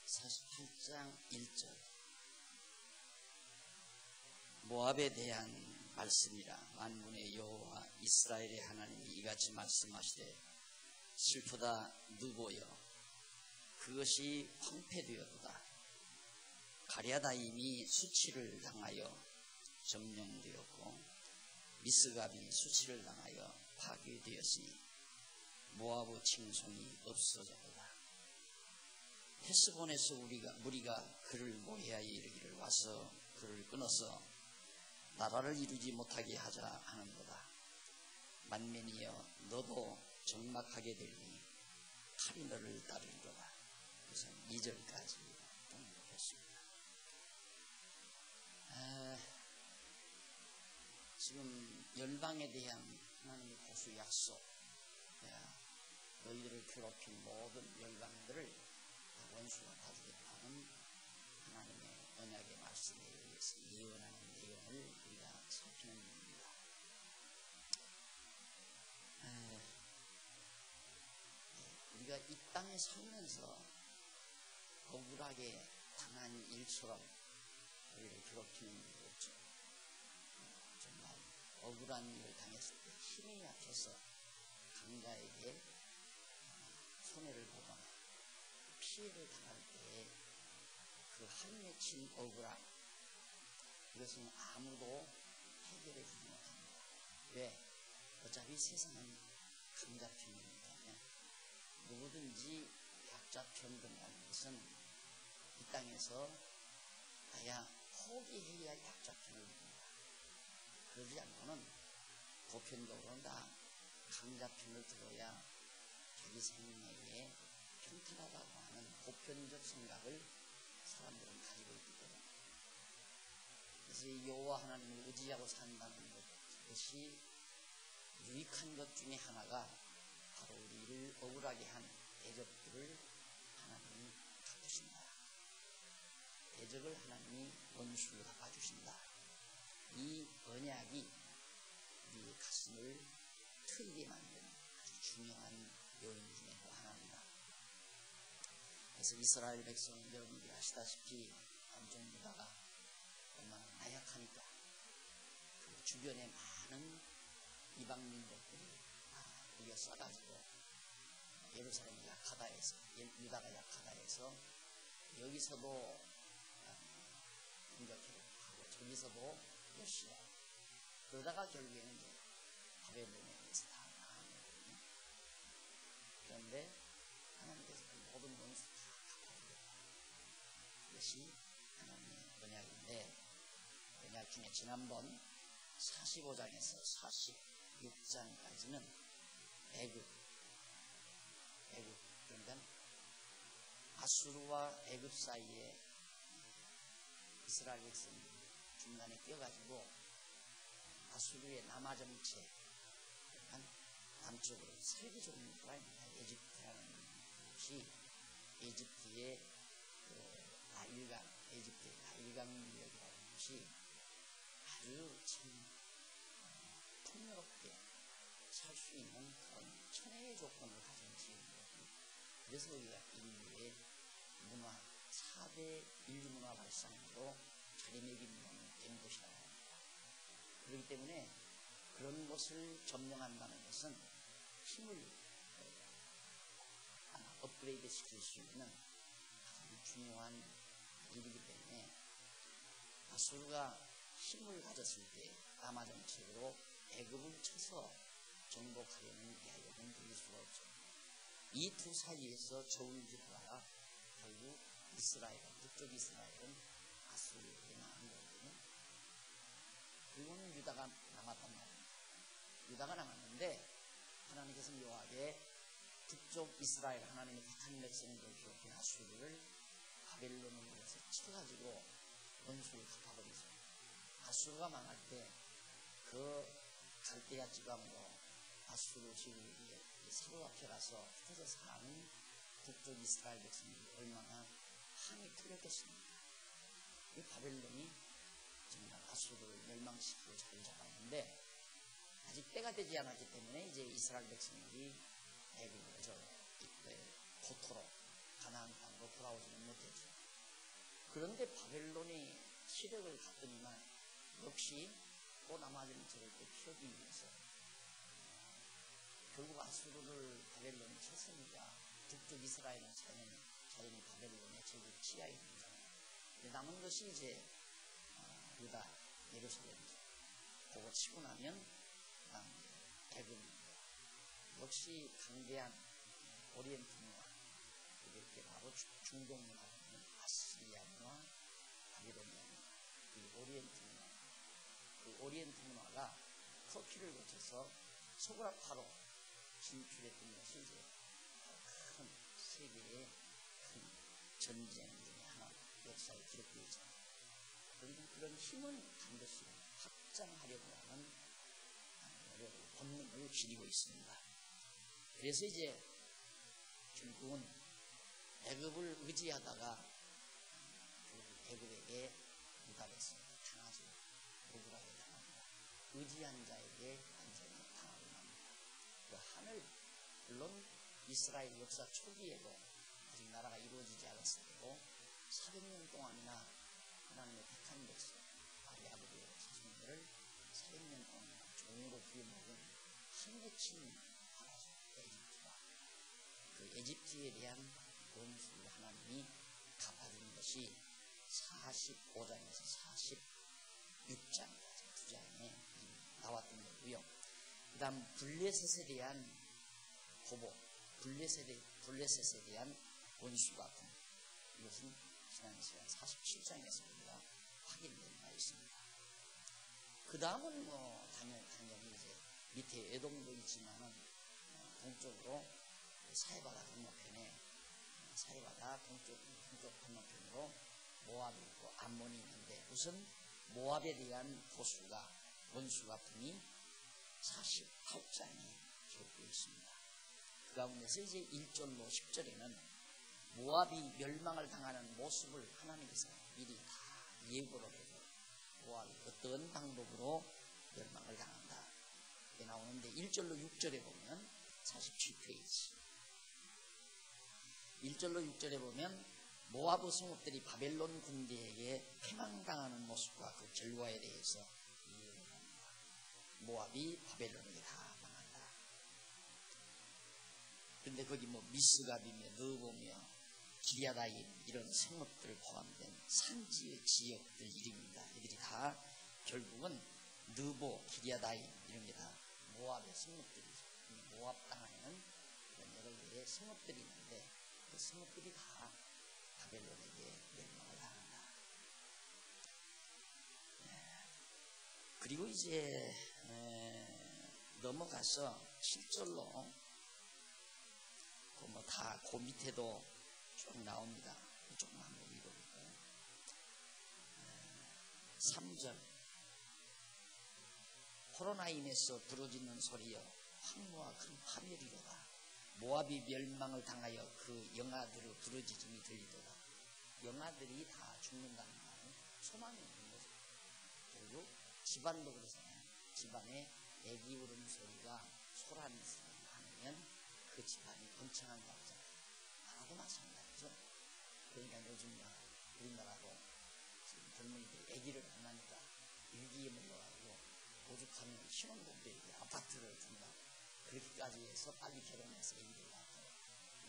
49장 1절. 모압에 대한 말씀이라. 만군의 여호와 이스라엘의 하나님이 이같이 말씀하시되 슬프다 누보여 그것이 황폐되었도다. 가랴다임이 수치를 당하여 점령되었고 미스갑이 수치를 당하여 파괴되었으니 모압의 칭송이 없어졌도다. 헤스본에서 무리가 그를 모해하여 이르기를 와서 그를 끊어서 나라를 이루지 못하게 하자 하는도다. 만민이여 너도 적막하게 되니 칼이 너를 따르리로다. 그래서 2절까지 봉독했습니다. 지금 열방에 대한 하나님의 보수 약속, 너희들을 괴롭힌 모든 열방들을 원수가 가지겠다는 하나님의 언약의 말씀에 의해서 예언하는 내용을 우리가 살피는 일입니다. 우리가 이 땅에 살면서 억울하게 당한 일처럼 우리를 괴롭히는 일이 없죠. 정말 억울한 일을 당했을 때 힘이 약해서 강자에게 손해를 보거나 피해를 당할 때 그 한 맺힌 억울함, 이것은 아무도 해결해 주지 못합니다. 왜? 어차피 세상은 강자 편이기 때문에 누구든지 약자 편 든다는 것은 이 땅에서 아야 포기해야 약자 편을 듭니다. 그러지 않고는 보편적으로는 다 강자 편을 들어야 자기 생명에 평탄하다고 하는 보편적 생각을 사람들은 가지고 있기 때문에, 그래서 이 여호와 하나님을 의지하고 산다는 것이 유익한 것 중에 하나가 바로 우리를 억울하게 한 대적들을 하나님이 갚으신다. 대적을 하나님이 원수를 갚아주신다. 이 언약이 우리의 가슴을 트이게 만드는 아주 중요한 요인 중에 하나입니다. 그래서 이스라엘 백성 여러분들이 아시다시피 남쪽 유다가 얼마나 나약하니까 그 주변에 많은 이방민족들이 우리가 쏴가지고 예루살렘이 약하다 해서, 유다가 약하다 해서 여기서도 공격하고 저기서도 열심히 하고, 그러다가 결국에는 이제 바벨론에 의해서 다 나가는 거거든요. 그런데 하나님께서 그 모든 원수 다 갚아주겠다. 그것이 하나님의 언약인데, 언약 중에 지난번 45장에서 46장까지는 애굽, 그러니까 아수르와 애굽 사이에 이스라엘 백성이 중간에 끼어가지고 아수르의 남하 정체, 남쪽으로 세계적인 국가입니다. 에집트라는 곳이 에집트의 에집트의 나일강 곳이 아주 참 풍요롭게 살 수 있는 그런 천혜의 조건을 가진 지역이거든요. 그래서 우리가 인류의 문화, 4대 인류 문화 발상으로 자리매김된 곳이라고 합니다. 그렇기 때문에 그런 것을 점령한다는 것은 힘을 하나 업그레이드 시킬 수 있는 가장 중요한 일이기 때문에, 아수르가 힘을 가졌을 때 남하 정책으로 애굽을 쳐서 정복하려는 야욕은 드릴 수가 없죠. 이 두 사이에서 저울질하다가 결국 북쪽 이스라엘은 아수르에게 나간 거거든요. 그리고는 유다가 남았단 말입니다. 유다가 남았는데 하나님께서 묘하게 북쪽 이스라엘, 하나님의 택한 백성들을 기록한 아수르를 바벨론으로 해서 쳐가지고 원수를 갚아버리죠. 아수르가 망할 때 그 갈대아 지방으로 아수르 지구에 사로잡혀 가서 흩어져 사는 북쪽 이스라엘 백성들이 얼마나 한이 틀렸겠습니까? 이 바벨론이 정말 아수르를 멸망시키고 잘 잡았는데 아직 때가 되지 않았기 때문에 이제 이스라엘 백성들이 애굽으로 고토로 가나안 땅으로 돌아오지는 못했죠. 그런데 바벨론이 시력을 갖더니만 역시 또 남아전체를 또 피하기 위해서 결국 아수르를 바벨론이 쳤으니까 북쪽 이스라엘은 자연히 바벨론의 제국 지하에 있는 거잖아요. 남은 것이 이제 유다, 예루살렘이죠. 그거 치고 나면 애굽입니다. 역시 강대한 오리엔트 문화, 이렇게 바로 중동 문화는 아시리아 문화, 바비로니아 문화, 이 오리엔트 문화. 그 오리엔트 문화가 터키를 거쳐서 서구라파로 진출했던 것이 이제 큰 세계의 큰 전쟁 중에 하나 역사에 기록되어 있죠. 그런데 그런 힘은 반드시 확장하려고 하는 본능을 지니고 있습니다. 그래서 이제 중국은 애굽을 의지하다가 애굽에게 누가됐습니다. 당하죠. 억울하게 당합니다. 의지한 자에게 완전히 당하고 납니다. 그 하늘, 물론 이스라엘 역사 초기에도 아직 나라가 이루어지지 않았을 때고 400년 동안이나 하나님의 택한 백성, 야곱의 자손들을 400년 동안이나 종으로 부려먹은 한맺힌 나라죠. 에집트가. 그 에집트에 대한 원수를 하나님이 갚아주는 것이 45장에서 46장, 2장에 나왔던 거고요. 그 다음 블레셋에 대한 보복, 블레셋에 대한 원수가 갚음. 이것은 지난 시간 47장에서 우리가 확인된 바 있습니다. 그 다음은 당연히 이제 밑에 에돔도 있지만은 동쪽으로 사해바다 건너편에 사해바다 동쪽 건너편으로 모압이 있고 암몬이 있는데 우선 모압에 대한 보수가 원수 갚음이 48장에 기록되어 있습니다. 그 가운데서 이제 1절로 10절에는 모압이 멸망을 당하는 모습을 하나님께서 미리 다 예고를 해서 모압이 어떤 방법으로 멸망을 당한다 이렇게 나오는데 1절로 6절에 보면 47페이지 1절로 6절에 보면 모압의 성읍들이 바벨론 군대에게 패망당하는 모습과 그 결과에 대해서 이해를 합니다. 모압이 바벨론에게 다 망한다. 그런데 거기 미스갑이며 느보며 기리아다임 이런 성읍들 포함된 산지의 지역들 이름입니다. 이들이 다 결국은 느보, 기리아다임 이런 게 다 모압의 성읍들이죠. 모압 땅에는 여러 개의 성읍들이 있는데 그 성읍들이 다 바벨론에게 멸망을 당한다. 그리고 이제 넘어가서 7절로 그 밑에도 쭉 나옵니다. 조금 한번 읽어볼까요? 3절 호로나임에서 부르짖는 소리여 황무와 큰 파멸이로다. 모압이 멸망을 당하여 그 영아들의 부르짖음이 들리도다. 영아들이 다 죽는다는 말은 소망이 있는 거죠. 그리고 집안도 그렇잖아요. 집안에 애기 울음소리가 소란스러워 하면 그 집안이 번창한다고 하잖아요. 나라도 마찬가지죠. 그러니까 요즘 우리나라도 지금 젊은이들 애기를 안 낳으니까 일기에 몰려가지고 오죽하면 신혼부부에게 아파트를 준다. 그렇게까지 해서 빨리 결혼해서 애기를 낳고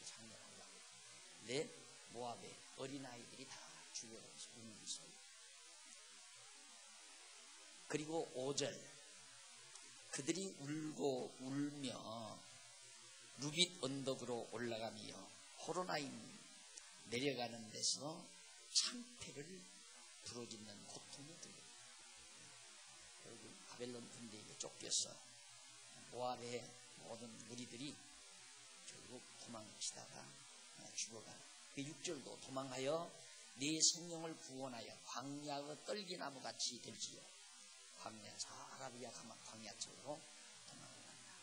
장려하려고. 근데 모압의 어린아이들이 다 죽여버려서 우는 소리. 그리고 5절 그들이 울고 울며 루빗 언덕으로 올라가며 호로나임 내려가는 데서 창패를 부러짓는 고통이 들립니다. 결국 바벨론 군대에게 쫓겨서 모압의 모든 무리들이 결국 도망치다가 죽어가는 그 6절도 도망하여 네 생명을 구원하여 광야의 떨기나무같이 될지요. 광야, 저 아라비아 광야쪽으로 도망을 한다.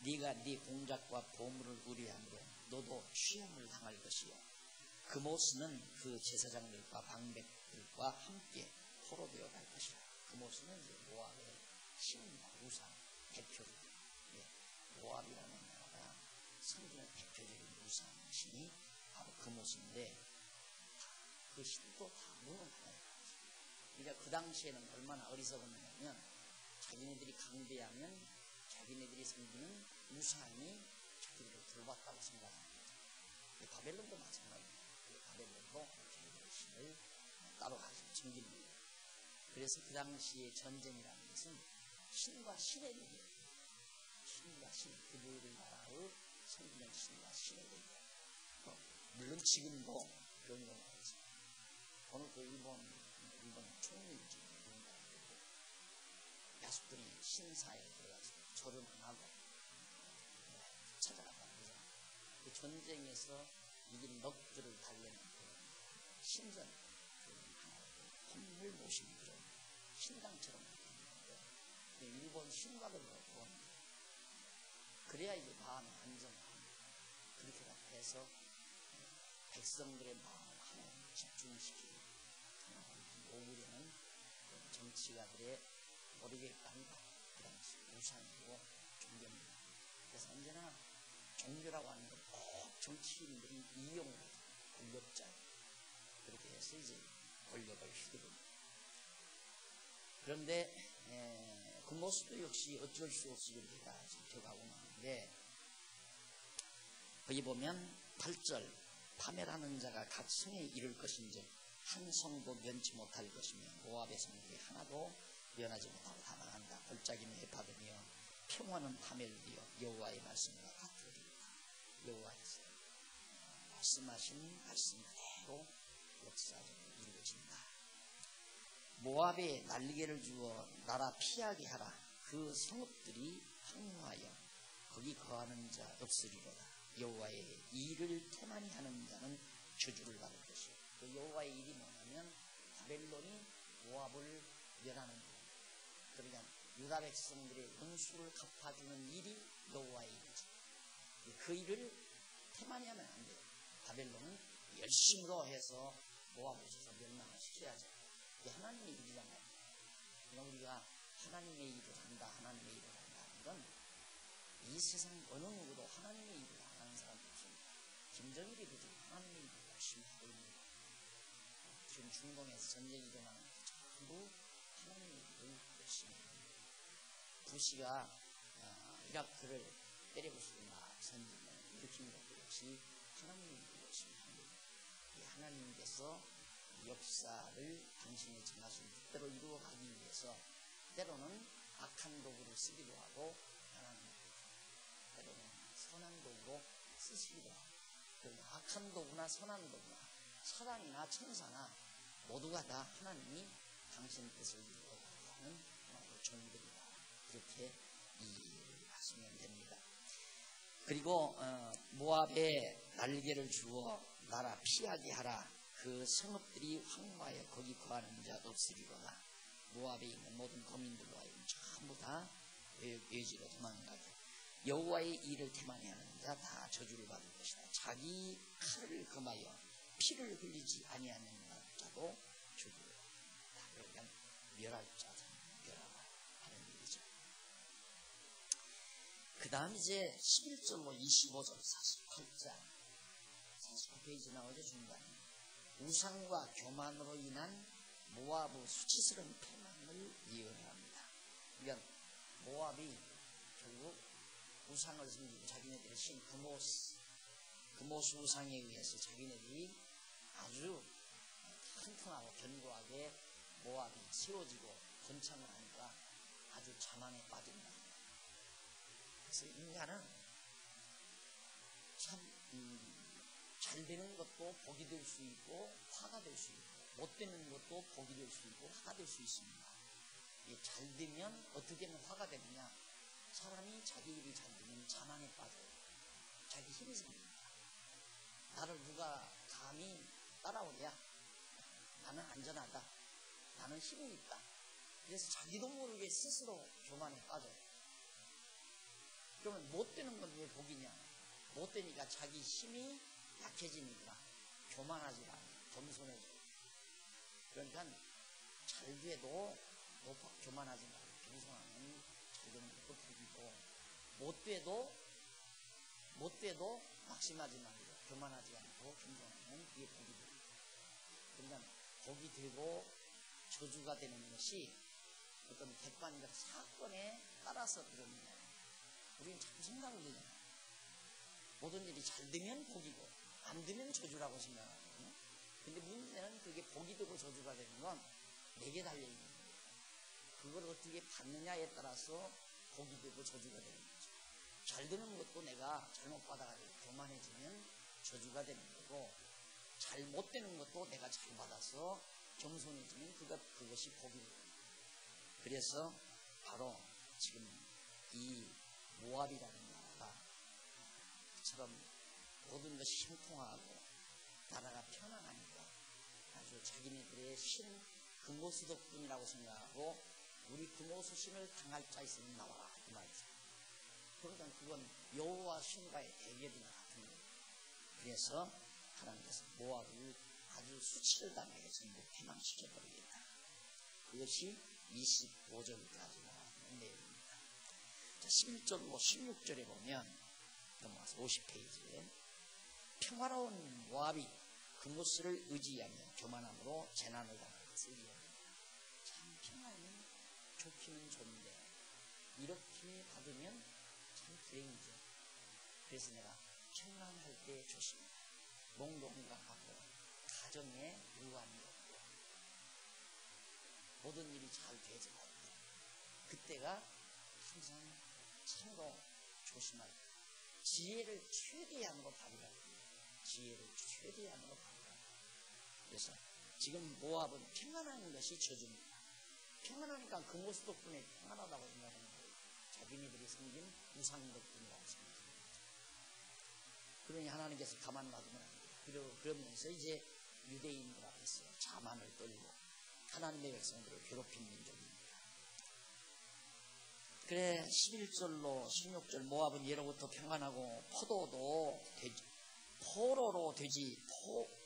네가 네 공작과 보물을 의뢰함으로 너도 취함을 당할 것이요. 그 모스는 그 제사장들과 방백들과 함께 포로되어 갈 것이라. 그모스는 이제 모압의 신입니다. 우상 대표로. 예, 모압이라는 나라가 섬기는 대표적인 우상신이 바로 그모스인데 그 신도 다 무능하다. 그러니까 그 당시에는 얼마나 어리석었냐면 자기네들이 강대하면 자기네들이 섬기는 우상이 자기들을 돌봤다고 생각합니다. 바벨론도 마찬가지입니다. 바벨론도 자기들의 신을 따라가서 섬깁니다. 그래서 그 당시의 전쟁이라는 것은 신과 신의 대결, 신과 신, 그들의 나라의 섬기는 신과 신의 대결. 물론 지금도 그런 경우가 있습니다. 오늘 그 일본 총리지 야수들이 신사에 들어가서 절을 안 하고 찾아간다는 거죠. 그 전쟁에서 이긴 넋들을 달래는 신전, 혼을 모시는 그런 신당처럼 있는데 일본 신과를 넣고 그래야 이제 마음이 안정하고 그렇게 해서 백성들의 마음을 하나님을 집중시키고 오후에는 정치가들의 모르게끔 그 당시 우상이고 종교입니다. 그래서 언제나 종교라고 하는 건 꼭 정치인들이 이용을 해요. 권력자 그렇게 해서 이제 권력을 휘두릅니다. 그런데 그 모습도 역시 어쩔 수 없이 그렇게 다 지켜가고 나는데 거기 보면 8절 파멸하는 자가 각 성에 이를 것인즉 한 성도 면치 못할 것이며 모압의 성들이 하나도 면하지 못하고 다 망한다. 골짜기는 해파되며 평화는 파멸되어 여호와의 말씀과 같으리라. 여호와께서 말씀하신 말씀 그대로 역사적으로 이루어진다. 모압에 날개를 주어 나라 피하게 하라. 그 성읍들이 황무하여 거기 거하는 자 없으리로다. 여호와의 일을 태만히 하는 자는 저주를 받을 것이요. 그 여호와의 일이 뭐냐면 바벨론이 모압을 멸하는 것. 그러니까 유다 백성들의 원수를 갚아주는 일이 여호와의 일이지. 그 일을 태만히 하면 안 돼요. 바벨론은 열심으로 해서 모압을 쳐서 멸망을 시켜야죠. 이게 하나님의 일이잖아요. 그러니까 우리가 하나님의 일을 한다, 하나님의 일을 한다 하는 건 이 세상 어느 누구도 하나님의 일을 안 하는 사람이 없습니다. 김정일이 그저 하나님의 일을 열심히 하고 있는 거예요. 지금 중동에서 전쟁이 일어나는 게 전부 하나님의 일을 열심히 합니다. 부시가 이라크를 때려부수고 막 전쟁을 일으킨 것도 역시 하나님의 일을 열심히 합니다. 하나님께서 역사를 당신이 정하신 뜻대로 이루어가기 위해서 때로는 악한 도구를 쓰기도 하고 때로는 선한 도구로 쓰시기도 하고 악한 도구나 선한 도구나 사람이나 천사나 모두가 다 하나님이 당신 뜻을 이루어가게 하는 종들이다. 이렇게 이해하시면 됩니다. 그리고 모압에 날개를 주어 나라 피하게 하라. 그 성읍들이 황무하여 거기 거하는 자 없으리로다. 모압에 있는 모든 거민들과 전부 다 외지로 도망가게. 여호와의 일을 태만히 하는 자 다 저주를 받을 것이다. 자기 칼을 금하여 피를 흘리지 아니하는 자도 저주를 받는다. 그러니까 멸할 자 멸하라 하는 일이죠. 그 다음 이제 11절로 25절 48페이지 나오죠. 중간에 우상과 교만으로 인한 모압의 수치스러운 패망을 예언합니다. 그러니까 모압이 결국 우상을 섬기고 자기네들의 신 그모스 우상에 의해서 자기네들이 아주 튼튼하고 견고하게 모압이 세워지고 건창을 하니까 아주 자만에 빠진다. 그래서 인간은 참 잘 되는 것도 복이 될 수 있고 화가 될 수 있고 못 되는 것도 복이 될 수 있고 화가 될 수 있습니다. 잘 되면 어떻게 하면 화가 되느냐? 사람이 자기 일이 잘 되면 자만에 빠져요. 자기 힘이 생깁니다. 나를 누가 감히 따라오랴? 나는 안전하다. 나는 힘이 있다. 그래서 자기도 모르게 스스로 교만에 빠져요. 그러면 못 되는 건 왜 복이냐? 못 되니까 자기 힘이 약해지니까 교만하지 않아요. 겸손해져요. 그러니까 잘 돼도 교만하지 말고 겸손하면 잘 되는 것도 복이고, 못 돼도 낙심하지 말고 교만하지 않고 겸손하면 그게 복이 됩니다. 그러니까 복이 되고 저주가 되는 것이 어떤 객관적 사건에 따라서 그런 거예요. 우리는 자꾸 생각을 하잖아요. 모든 일이 잘 되면 복이고 안 되면 저주라고 생각하거든요. 근데 문제는 그게 복이 되고 저주가 되는 건 내게 달려있는 거예요. 그걸 어떻게 받느냐에 따라서 복이 되고 저주가 되는 거죠. 잘 되는 것도 내가 잘못 받아가지고 교만해지면 저주가 되는 거고, 잘 못 되는 것도 내가 잘 받아서 겸손해지면 그것이 복이 되는 거예요. 그래서 바로 지금 이 모압이라는 나라가 그처럼 모든 것이 형통하고 나라가 편안하니까 아주 자기네들의 신 금오수 덕분이라고 생각하고, 우리 금오수 신을 당할 자 있으면 나와라 이 말이죠. 그러니까 그건 여호와 신과의 대결이나 같은 거예요. 그래서 하나님께서 모압을 아주 수치를 당하게 전부 패망시켜버리겠다. 그것이 25절까지 나오는 내용입니다. 11절로 16절에 보면 넘어가서 50페이지에 평화로운 모압이 금오스를 의지하며 교만함으로 재난을 당할 것을 이야기합니다. 참 평화는 좋기는 좋은데 이렇게 받으면 참 불행이죠. 그래서 내가 평안할 때 조심해. 몽롱하고 가정에 우환이 없고 모든 일이 잘 되지 않을 때, 그때가 항상 참고 조심할 때, 지혜를 최대한으로 발휘하고, 지혜를 최대한으로 발휘하고. 그래서 지금 모압은 평안한 것이 저주입니다. 평안하니까 금오수 덕분에 평안하다고 생각하는 거예요. 자기네들이 생긴 우상 덕분이라고 생각합니다. 그러니 하나님께서 가만 놔두면 안 돼요. 그러면서 이제 유대인들 앞에서 자만을 떨고 하나님의 백성들을 괴롭힌 민족입니다. 그래 11절로 16절 모압은 예로부터 평안하고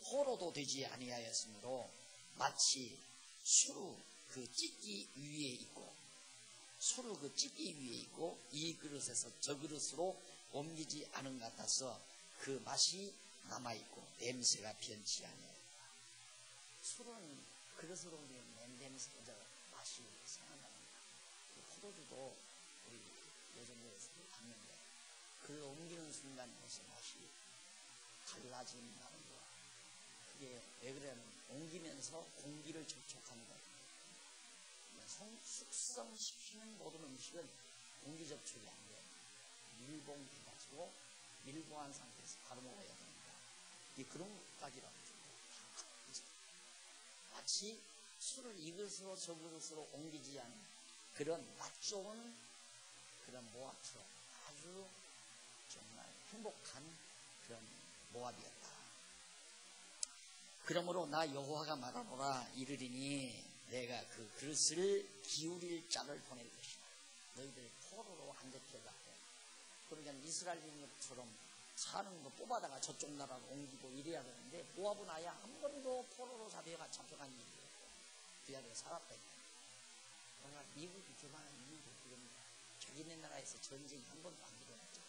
포로도 되지 아니하였으므로 마치 수루 그 찢기 위에 있고 이 그릇에서 저 그릇으로 옮기지 않은 것 같아서 그 맛이 남아있고 냄새가 변치 아니하였다. 술은 그릇으로 옮기면 냄새가 맛이 생각납니다. 포도주도 우리 예전에 술을 봤는데 그걸 옮기는 순간에서 맛이 달라진다는 거. 그게 왜 그러냐면 옮기면서 공기를 접촉하는 거예요. 숙성시키는 모든 음식은 공기 접촉이 안 돼요. 밀봉해가지고 밀봉한 상태에서 바로 먹어야 됩니다. 이게 그런 것까지라고 다 마치 술을 이것으로 저것으로 옮기지 않는 그런 맛 좋은 그런 모압처럼 아주 정말 행복한 그런 모압이었다. 그러므로 나 여호와가 말하노라 이르리니 내가 그 그릇을 기울일 자를 보낼 것이다. 너희들 포로로 안 잡혀가고, 그러니까 이스라엘인처럼 사는 거 뽑아다가 저쪽 나라로 옮기고 이래야 되는데, 모압은 아예 한 번도 포로로 잡혀간 일이 없고 그 자리에 살았다. 그러나 미국이 교만한 이유도 그겁니다. 자기네 나라에서 전쟁이 한 번도 안 일어났죠.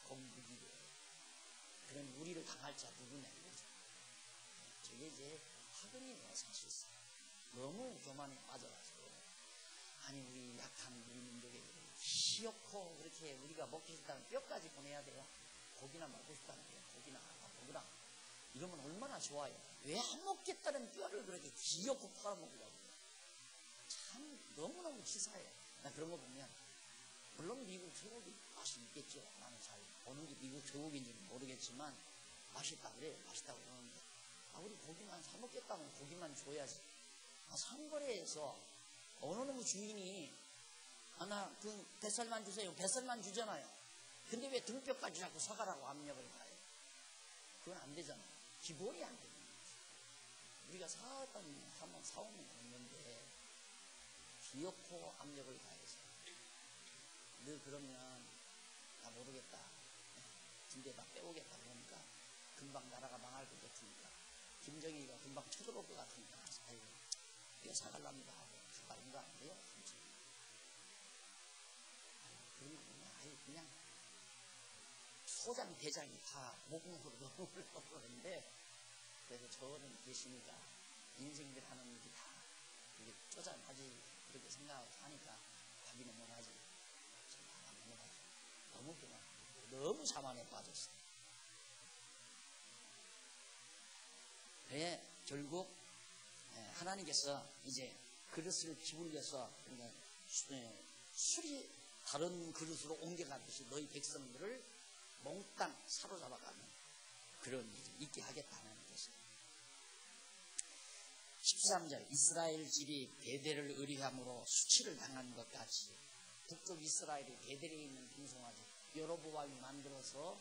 공국이고. 그런 우리를 당할 자 누구냐 이거죠. 저게 이제 화근이에요 사실상. 너무 교만에 빠져가지고, 아니 우리 약한 우리 민족에 시없고 그렇게 우리가 먹기 싫다면 뼈까지 보내야 돼요. 고기나 먹고 싶다는 게 고기나 먹으라 이러면 얼마나 좋아요. 왜 안 먹겠다는 뼈를 그렇게 귀엽고 팔아먹으라고 그래요. 참 너무너무 치사해요. 나 그런 거 보면 물론 미국 소고기 맛이 있겠죠. 나는 잘 어느 게 미국 소고기인지는 모르겠지만 맛있다 그래. 맛있다고 그러는데 우리 고기만 사 먹겠다면 고기만 줘야지. 상거래에서 어느 놈의 주인이 나 그 뱃살만 주세요. 뱃살만 주잖아요. 근데 왜 등뼈까지 자꾸 사가라고 압력을 가해요? 그건 안 되잖아요. 기본이 안 되는 거지. 우리가 한번 사오면 없는데 귀엽고 압력을 가해서 너 그러면 나 모르겠다. 근데 나 빼오겠다 그러니까 금방 나라가 망할 것 같으니까 김정일이가 금방 쳐들어올 것 같으니까 아이고 이거 사갈랍니다 하고 3천도 안 돼요. 3천. 그리고 그냥 소장 대장이 다 목공으로 넘어오는데, 그래서 저는 계시니까 인생들 하는 일이 다 이게 쪼잔하지 그렇게 생각하고 하니까 답이 넘어가지. 너무 그냥 너무 자만에 빠졌어요. 그래 결국 하나님께서 이제 그릇을 기울여서 그러니까 술이 다른 그릇으로 옮겨가듯이 너희 백성들을 몽땅 사로잡아가는 그런 일이 있게 하겠다는 것이에요. 13절 이스라엘 집이 베델을 의뢰함으로 수치를 당한 것 같이 북쪽 이스라엘이 베델에 있는 금송아지 여로보암이 만들어서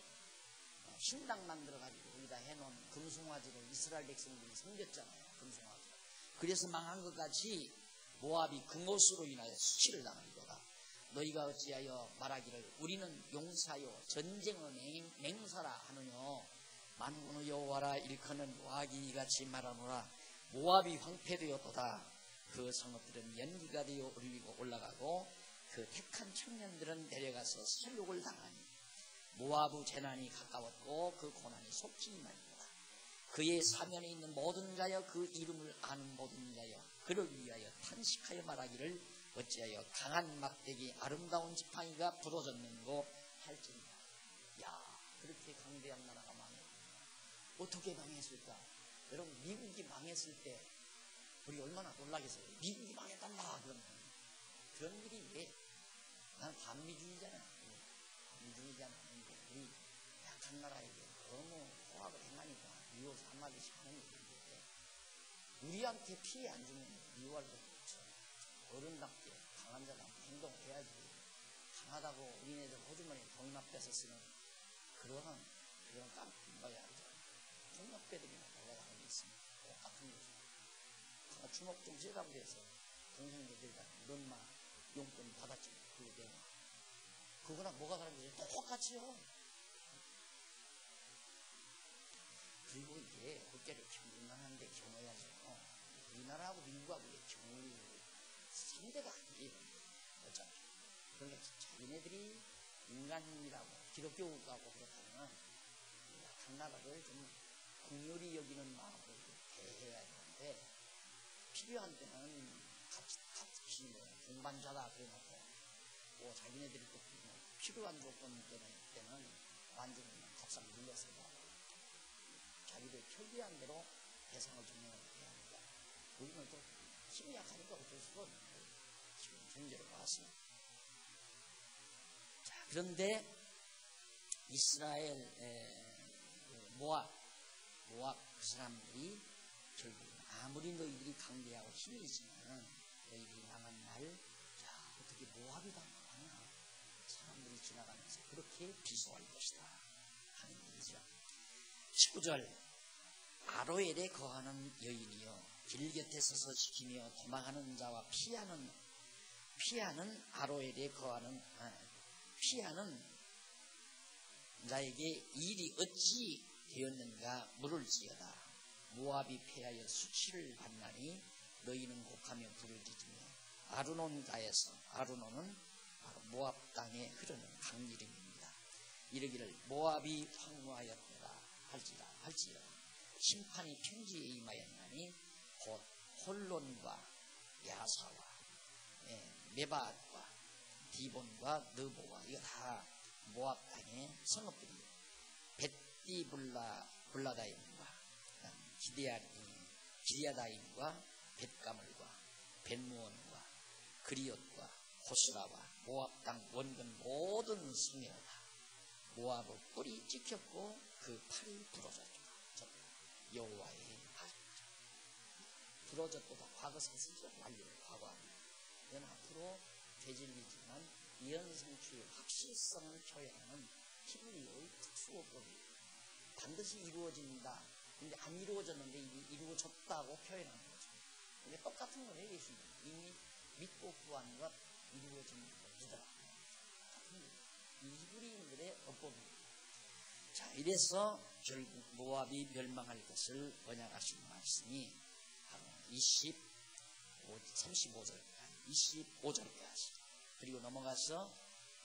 신당 만들어가지고 거기다 해놓은 금송아지를 이스라엘 백성들이 섬겼잖아요. 금송아지. 그래서 망한 것 같이 모압이 그것으로 인하여 수치를 당한 거다. 너희가 어찌하여 말하기를 우리는 용사요 전쟁의 맹사라 하느뇨. 만군의 여호와라 일컫는 모압이 같이 말하노라. 모압이 황폐되었도다. 그 성읍들은 연기가 되어 올라가고 그 택한 청년들은 데려가서 살육을 당하니 모압의 재난이 가까웠고 그 고난이 속히 임하니라. 그의 사면에 있는 모든 자여 그 이름을 아는 모든 자여 그를 위하여 탄식하여 말하기를 어찌하여 강한 막대기 아름다운 지팡이가 부러졌는고 할지니라. 야, 그렇게 강대한 나라가 망했구나. 어떻게 망했을까? 여러분 미국이 망했을 때 우리 얼마나 놀라겠어요. 미국이 망했단다 그러면. 그런 일이 왜? 나는 반미주의잖아. 반미주의잖아. 우리 약한 나라에게 너무 포악을 행하니까 미워서 한마디씩 하는 일인데 우리한테 피해 안 주면 미워할 것도 없죠. 어른답게 강한 자답게 행동해야지. 강하다고 어린애들 호주머니에 돈 앞에서 쓰는 그런 깜빡 뭐야 폭력배들이나 올라가는 게 있습니다. 똑같은 거죠. 주먹 좀 쥐라고 해서 동생들이다 넌마 용돈 받았지 그거 내가 그거랑 뭐가 다른지 똑같이요. 그리고 이게 어깨를 경륜하는데 경호해야죠. 우리나라하고 미국하고 경륜 상대가 아니에요. 어차피 그러니까 자기네들이 인간이라고 기독교하고 그렇다면 약한 나라를 좀 긍휼히 여기는 마음으로 대해야 하는데 필요한 때는 같이 동반자다 그래놓고 또 자기네들이 또 필요한 조건 때는 완전히 밥상 눌러서 자기들 편리한 대로 대상을 정해야 합니다. 우리는 또 힘이 약하니까 어쩔 수가 없는 거예요. 지금 존재로 나왔어요. 자, 그런데 이스라엘 모압 그 사람들이 결국 아무리 너희들이 강대하고 힘이 있지만 너희들이 망한 날 자, 어떻게 모압이 당하냐 사람들이 지나가면서 그렇게 비소할 것이다 하는 얘기죠. 19절 아로엘에 거하는 여인이여 길 곁에 서서 지키며 도망하는 자와 피하는 아로엘에 거하는 피하는 자에게 일이 어찌 되었는가 물을지어다. 모압이 패하여 수치를 받나니 너희는 곡하며 부르짖으며 아르논은 바로 모압 땅에 흐르는 강 이름입니다. 이르기를 모압이 황무하였다 할지라 심판이 평지에 임하였나니 곧 홀론과 야사와 메바앗과 디본과 느보와 이거 다 모압 땅의 성읍들이에요. 벳디블라다임과 기리아다임과 벳가물과 벳무원과 그리옷과 호스라와 모압 땅 원근 모든 성이로다. 모압의 뿔이 찍혔고 그 팔이 부러졌다. 여호와의 말이다. 부러졌다. 과거 사실적 완료를 과거합니다. 이건 앞으로 되질리지만 이연성취의 확실성을 표현하는 히브리어의 특수어법이에요. 반드시 이루어진다. 근데 안 이루어졌는데 이루어졌다고 표현하는 거죠. 근데 똑같은 걸 얘기했습니다. 이미 믿고 구한 것 이루어진 것이더라. 이 히브리인들의 어법입니다. 자, 이래서 결국 모압이 멸망할 것을 언약하신 말씀이 바로 35절 25절까지. 그리고 넘어가서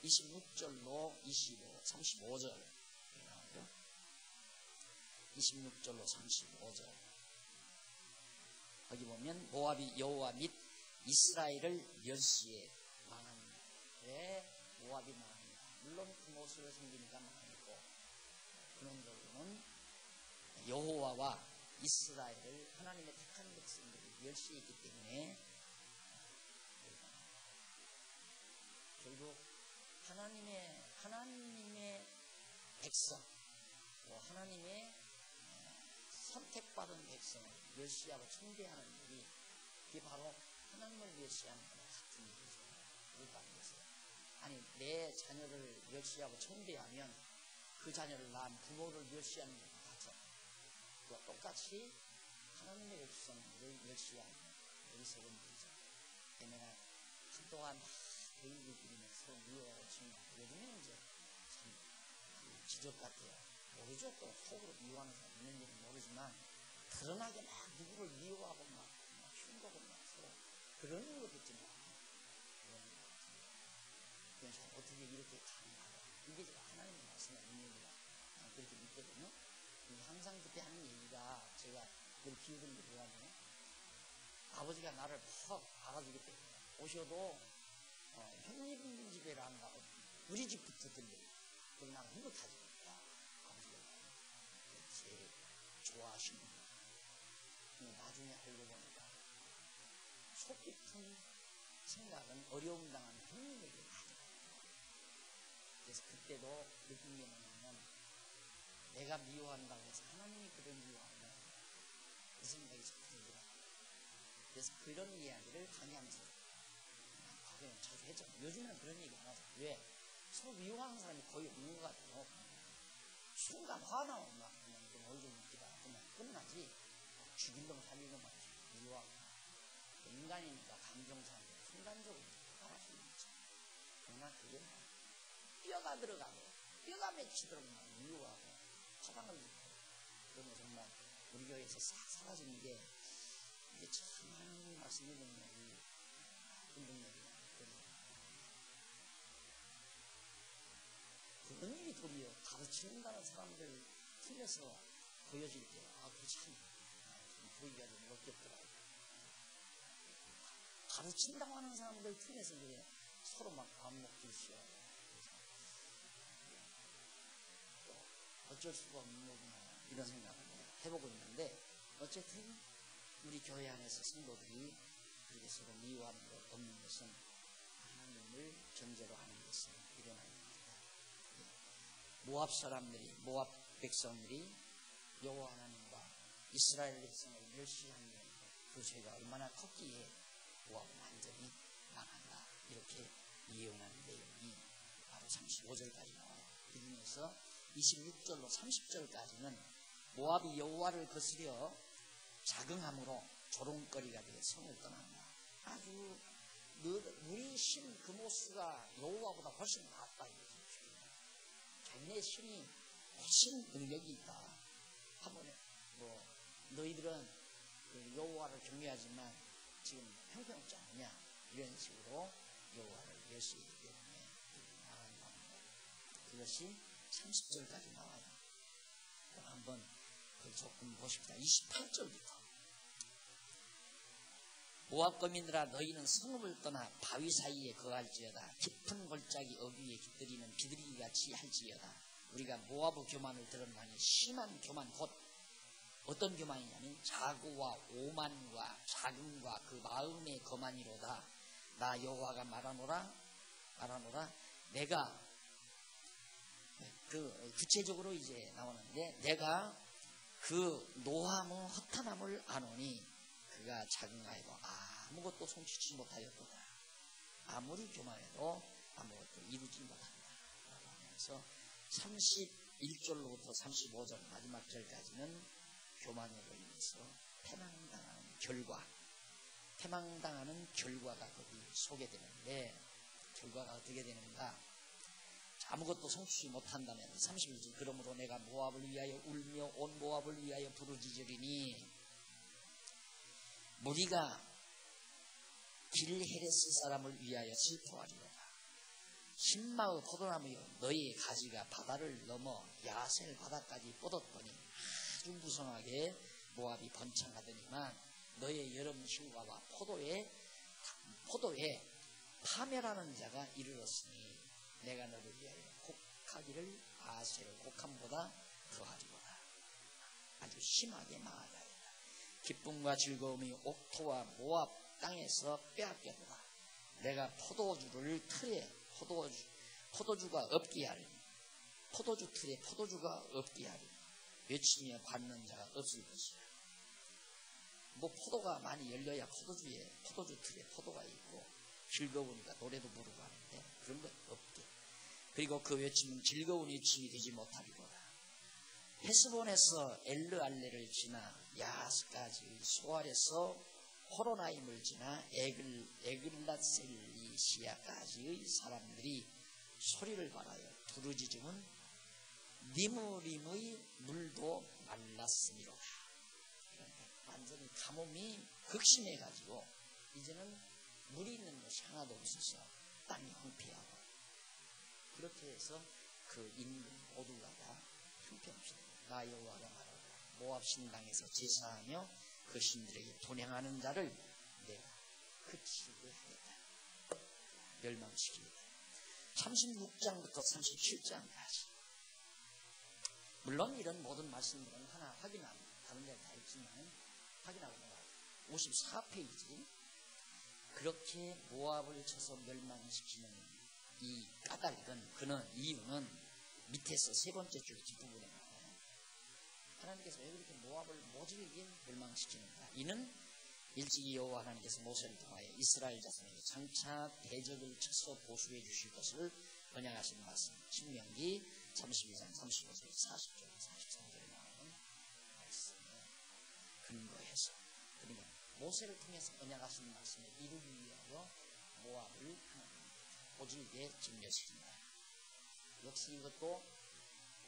26절로 25, 35절. 26절로 35절. 거기 보면 모압이 여호와 및 이스라엘을 멸시해 망합니다. 왜 모압이 망합니다. 물론 그 모습을 섬기니까 망했고, 근원적으로는 여호와와 이스라엘을 하나님의 택한 백성들이 멸시했기 때문에 결국 하나님의 백성, 하나님의 선택받은 백성을 멸시하고 청대하는 일이, 그게 바로 하나님을 멸시하는 것과 같은 일이죠. 그러니까 아니, 내 자녀를 멸시하고 청대하면 그 자녀를 낳은 부모를 멸시하는 것과 같죠. 그와 똑같이 하나님의 백성을 멸시하는 어리석은 일이죠. 때문에 한동안 교인들끼리는 서로 미워하고 지금 요즘에는 이제 참 지적 같아요. 모르죠. 또 속으로 미워하는 사람 있는지는 모르지만 드러나게 막 누구를 미워하고 막 흉보고 막 서로 그러는 거 듣지 마. 그래서 어떻게 이렇게 가능하다. 이게 하나님의 말씀의 능력이다. 그렇게 믿거든요. 항상 그때 하는 얘기가, 제가 늘 비유를 들어가면 아버지가 나를 퍽 알아주기 때문에 오셔도 형님 집에를 안 가고 우리 집부터 들려요. 그럼 나는 행복하지. 아버지가 제일 좋아하시는 거. 나중에 알고 보니까 속 깊은 생각은 어려움 당한 형님에게 많이 가요. 그래서 그때도 느낀 게 뭐냐면, 내가 미워한다고 해서 하나님이 그를 미워하면 그 생각이 자꾸 들더라고요. 그래서 그런 이야기를 강의하면서 자주 했죠. 요즘에는 그런 얘기 안 하죠. 왜? 서로 미워하는 사람이 거의 없는 것 같아요. 순간 화나 오면 그냥 좀 얼굴 묻기다 그냥 끝나지. 죽인 놈 살린 놈 말이지. 미워하고. 인간이니까 감정사는 순간적으로 화날 수 있는 거죠. 그러나 그게 뼈가 들어가고 뼈가 맺히도록 미워하고 화방을 입고, 그러면 정말 우리 교회에서 싹 사라지는 게, 이게 참 하나님 말씀의 능력이 큰 능력이다. 그런 일이 도리어 가르치는다는 사람들 틀려서 보여질 때, 그게 참 보기가 좀 어렵더라고요. 가르친다고 하는 사람들 틀려서 그래 서로 막 반목질시하고 어쩔 수가 없는 거구나, 이런 생각을 해보고 있는데, 어쨌든 우리 교회 안에서 성도들이 그렇게 서로 미워하는 것 없는 것은 하나님을 전제로 하는 것은 일어나는 겁니다. 모압 백성들이 여호와 하나님과 이스라엘 백성을 멸시하는 그 죄가 얼마나 컸기에 모압은 완전히 망한다, 이렇게 예언하는 내용이 바로 35절까지 나와요. 그중에서 26절로 30절까지는 모압이 여호와를 거스려 자긍함으로 조롱거리가 되어 성을 떠난다. 아주 우리 신 그모스가 여호와보다 훨씬 낫다, 이거죠. 자기네 신이 훨씬 능력이 있다. 한번에 너희들은 여호와를 경외하지만 지금 형편없지 않느냐, 이런 식으로 여호와를 멸시하기 때문에 나가는 겁니다. 그것이 30절까지 나와요. 그럼 한번 그걸 조금 보십시다. 28절부터. 모압 거민들아, 너희는 성읍을 떠나 바위 사이에 거할지어다. 깊은 골짜기 어귀에 깃들이는 비둘기같이 할지어다. 우리가 모압의 교만을 드러나니 심한 교만, 곧 어떤 교만이냐면 자고와 오만과 자긍과 그 마음의 거만이로다. 나 여호와가 말하노라. 내가 구체적으로 이제 나오는데, 내가 그 노함의 허탄함을 아노니 그가 자긍하여도 아무것도 손치지 못하였도다. 아무리 교만해도 아무것도 이루지 못한다 라고 하면서 31절로부터 35절 마지막 절까지는 교만으로 인해서 패망당하는 결과가 거기 소개되는데, 결과가 어떻게 되는가? 아무것도 성취지 못한다면 31절, 그러므로 내가 모압을 위하여 울며 온 모압을 위하여 부르짖으리니, 무리가 길헤레스 사람을 위하여 슬퍼하리로다. 흰마의 포도나무여, 너희의 가지가 바다를 넘어 야셀 바다까지 뻗었더니 아주 무성하게 모압이 번창하더니만 너희의 여름 휴가와 포도에 파멸하는 자가 이르렀으니 내가 너를 위하여 곡하기를 아셀 곡함보다 더하리로다. 아주 심하게 망하리로다. 기쁨과 즐거움이 옥토와 모압 땅에서 빼앗겨도다. 내가 포도주를 틀에 포도주가 없게 하리니 포도주 틀에 포도주가 없게 하리니 외치며 받는 자가 없을 것이라. 뭐 포도가 많이 열려야 포도주 틀에 포도가 있고 즐거우니까 노래도 부르고 하는데 그런 것 없게. 그리고 그 외침은 즐거운 외침이 되지 못하리로다. 헤스본에서 엘르알레를 지나 야스까지 소알에서 호로나임을 지나 에글라셀리시아까지의 사람들이 소리를 발하여 부르짖음은 니무림의 물도 말랐으니로다. 그러니까 완전히 가뭄이 극심해가지고 이제는 물이 있는 곳이 하나도 없어서 땅이 황폐하고 그렇게 해서 그 인근 모두가 다 형편없이 나 여호와가 말하라. 모압 신당에서 제사하며 그 신들에게 동행하는 자를 내가 그치게 하겠다. 멸망시키겠다. 36장부터 37장까지. 물론 이런 모든 말씀들은 하나 확인하면 다른 데 다 있지만 확인하고 나가요. 54페이지. 그렇게 모압을 쳐서 멸망시키는 이 까닭은 이유는 밑에서 세 번째 줄 뒷부분에 나와요. 하나님께서 왜 그렇게 모압을 모질게 멸망시키는가? 이는 일찍이 여호와 하나님께서 모세를 통하여 이스라엘 자손에게 장차 대적을 쳐서 보수해 주실 것을 언약하신 말씀. 신명기 32장 35절 40절 43절에 나오는 말씀을 근거해서 그러니까 모세를 통해서 언약하신 말씀을 이루기 위하여 모압을 모질게 진멸시킨다. 역시 이것도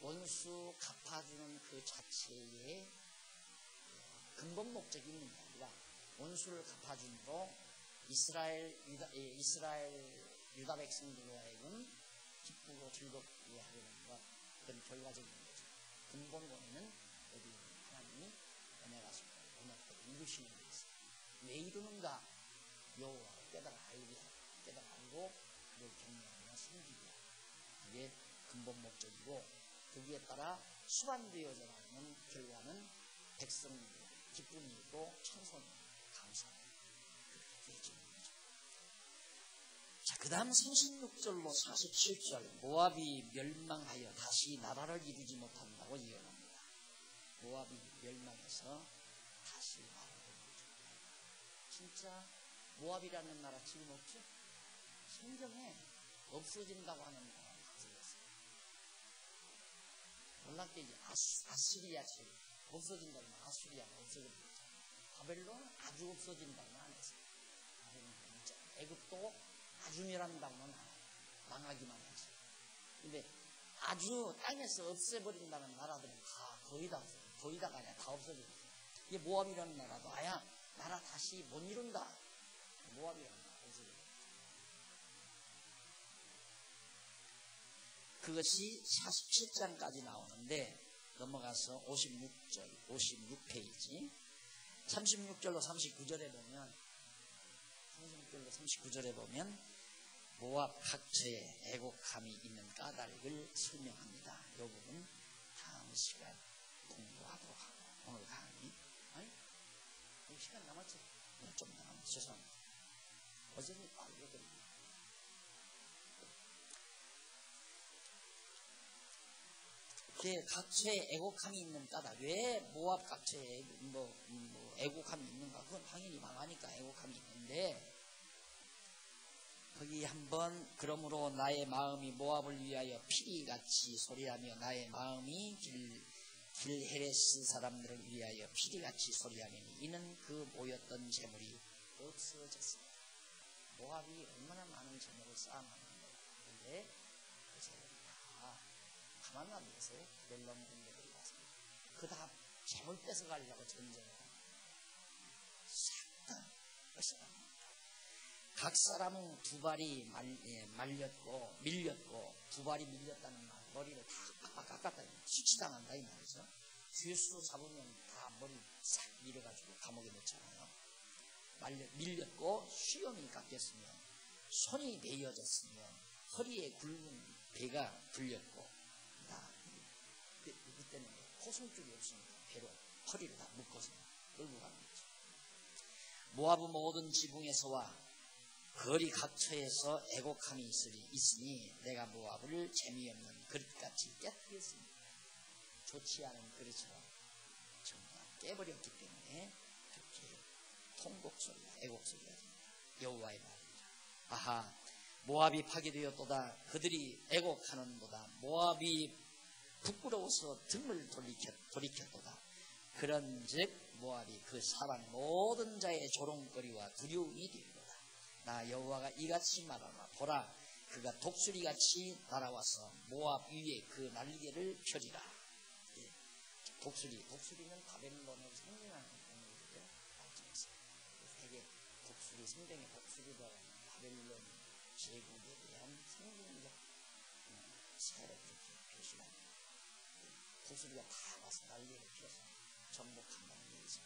원수 갚아주는 그 자체에 근본 목적이 있는 게 아니라 원수를 갚아줌으로 이스라엘 유다 백성들로 하여금 기쁘고 즐겁게 하려는 것, 그런 결과적인 거죠. 근본 원인은 여기 하나님이 언약하시고 언약을 이루시는 게 있어요. 왜 이루는가? 여호와를 깨달아 알고 그를 경외하며 섬기기. 그게 근본 목적이고 거기에 따라 수반되어져 가는 결과는 백성들 기쁨이고 천손 감사해요. 그렇게 해주는 거죠. 자, 그 다음 36절로 47절 모압이 멸망하여 다시 나라를 이루지 못한다고 예언합니다. 모압이 멸망해서 다시 나라를 이루지 못한다. 진짜 모압이라는 나라 지금 없죠? 성경에 없어진다고 하는 나라가 없어졌어요. 놀랍게 아시리아처럼 없어진다면 아수리아가 없어졌죠. 바벨론은 아주 없어진다고는 안 했어요. 애굽도 아주 멸한다고는 안 해요. 망하기만 했어요. 근데 아주 땅에서 없애버린다는 나라들은 다 거의 다 없어요. 거의 다가 아니라 다 없어졌어요. 이게 모압이라는 나라도 아야 나라 다시 못 이룬다. 모압이라는 나라 없어졌어요. 그것이 47장까지 나오는데 넘어가서 56절, 56페이지 36절로 39절에 보면 모압 각처에 애곡함이 있는 까닭을 설명합니다. 이 부분 다음 시간 공부하도록 하고 오늘 강의 시간 남았죠? 좀 남았죠. 죄송합니다. 어제는 이거거든요. 각처에 애곡함이 있는 까닭. 왜 모압 각처에 애곡함이 있는가? 그건 당연히 망하니까 애곡함이 있는데 거기 한번 그러므로 나의 마음이 모압을 위하여 피리같이 소리하며 나의 마음이 길헤레스 사람들을 위하여 피리같이 소리하니 이는 그 모였던 재물이 없어졌습니다. 모압이 얼마나 많은 재물을 쌓아놨는데 근데 그 재물이 다 가만 놔두세요. 멜론 군대들이 와서 그 다 재물 뺏어가려고 전쟁을 합니다. 싹 다 뺏어갑니다. 각 사람은 두 발이 밀렸고 두 발이 밀렸다는 말, 머리를 다 깎았다, 수치당한다 이 말이죠. 죄수 잡으면 다 머리 싹 밀어가지고 감옥에 넣잖아요. 밀렸고 수염이 깎였으면, 손이 베어졌으면, 허리에 굵은 배가 불렸고, 그때는 호송줄이 없으니까 배로 허리를 다 묶어서 끌고 가는 거죠. 모압의 모든 지붕에서와 거리 각처에서 애곡함이 있으니 내가 모압을 재미없는 그릇같이 깨뜨렸습니다. 좋지 않은 그릇처럼 정말 깨버렸기 때문에 그렇게 통곡소리가, 애곡소리가 됩니다. 여호와의 말입니다. 아하, 모압이 파괴되었도다. 그들이 애곡하는도다. 모압이 부끄러워서 등을 돌이켰도다. 그런즉 모압이 그 사방 모든 자의 조롱거리와 두려움이 되리로다. 나 여호와가 이같이 말하노라. 보라, 그가 독수리같이 날아와서 모압 위에 그 날개를 펴리라. 예. 독수리는 바벨론을 상징하는 동물이죠. 세계 독수리, 성경의 독수리가 바벨론 제국에 대한 상징적 스타일을 그렇게 표시합니다. 독수리가 다 와서 날개를 펴서 정복한다는 얘기죠.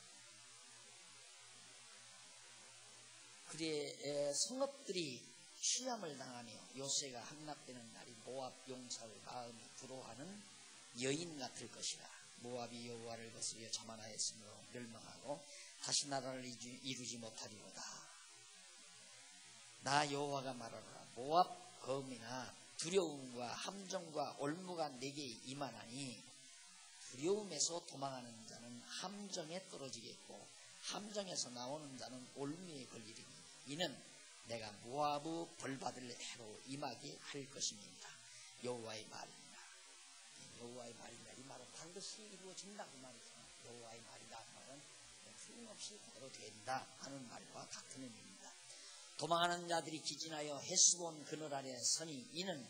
그의 성읍들이 시험을 당하며 요새가 함락되는 날이 모압 용사의 마음이 부러워하는 여인 같을 것이라. 모압이 여호와를 거스려 자만하였으므로 멸망하고 다시 나라를 이루지 못하리로다. 나 여호와가 말하노라. 모압 검이나 두려움과 함정과 올무가 내게 임하나니 두려움에서 도망하는 자는 함정에 떨어지겠고 함정에서 나오는 자는 올무에 걸리리니 이는 내가 모압의 벌받을 해로 임하게 할 것입니다. 여호와의 말입니다. 여호와의 말이다. 이 말은 반드시 이루어진다 그 말이죠. 여호와의 말이다 그 말은 틀림없이 그대로 된다 하는 말과 같은 의미입니다. 도망하는 자들이 기진하여 헤스본 그늘 아래 서니 이는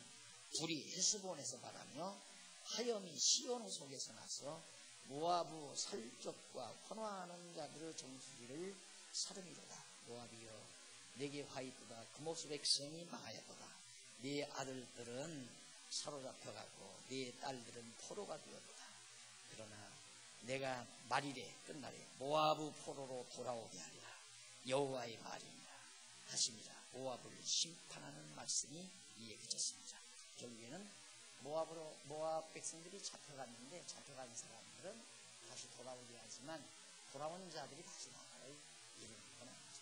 불이 헤스본에서 바라며 화염이 시온 속에서 나서 모압의 살적과 환호하는 자들의 정수리를 사름이로다. 모압이여 내게 화있도다. 그 모습 백성이 망하였도다. 네 아들들은 사로잡혀가고 네 딸들은 포로가 되었도다. 그러나 내가 말이래 끝날에 모압의 포로로 돌아오게 하리라. 여호와의 말입니다 하십니다. 모압을 심판하는 말씀이 이에 그쳤습니다. 결국에는 모압 백성들이 잡혀갔는데 잡혀간 사람들은 다시 돌아오게 하지만 돌아온 자들이 다시 나라를 이루는 건 아니죠.